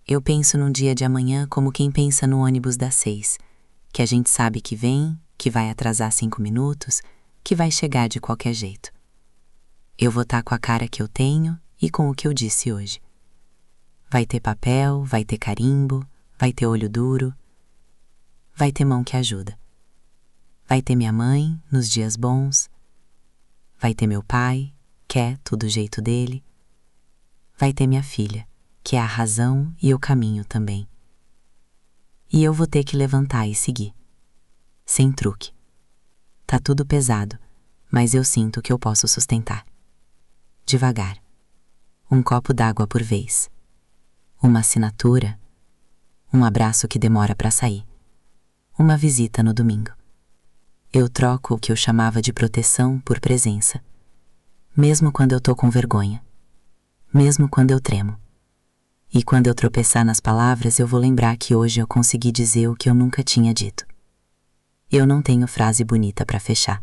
[SPEAKER 1] Eu penso num dia de amanhã como quem pensa no ônibus das 6, que a gente sabe que vem, que vai atrasar 5 minutos, que vai chegar de qualquer jeito. Eu vou estar com a cara que eu tenho e com o que eu disse hoje. Vai ter papel, vai ter carimbo,
[SPEAKER 2] vai ter olho duro, vai ter mão que ajuda. Vai ter minha mãe nos dias bons, vai ter meu pai, que é tudo o jeito dele, vai ter minha filha, que é a razão e o caminho também. E eu vou ter que levantar e seguir, sem truque. Tá tudo pesado, mas eu sinto que eu posso sustentar. Devagar. Um copo d'água por vez. Uma assinatura. Um abraço que demora para sair. Uma visita no domingo. Eu troco o que eu chamava de proteção por presença. Mesmo quando eu tô com vergonha. Mesmo quando eu tremo. E quando eu tropeçar nas palavras, eu vou lembrar que hoje eu consegui dizer o que eu nunca tinha dito. Eu não tenho frase bonita para fechar.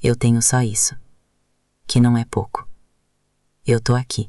[SPEAKER 2] Eu tenho só isso. Que não é pouco. Eu tô aqui.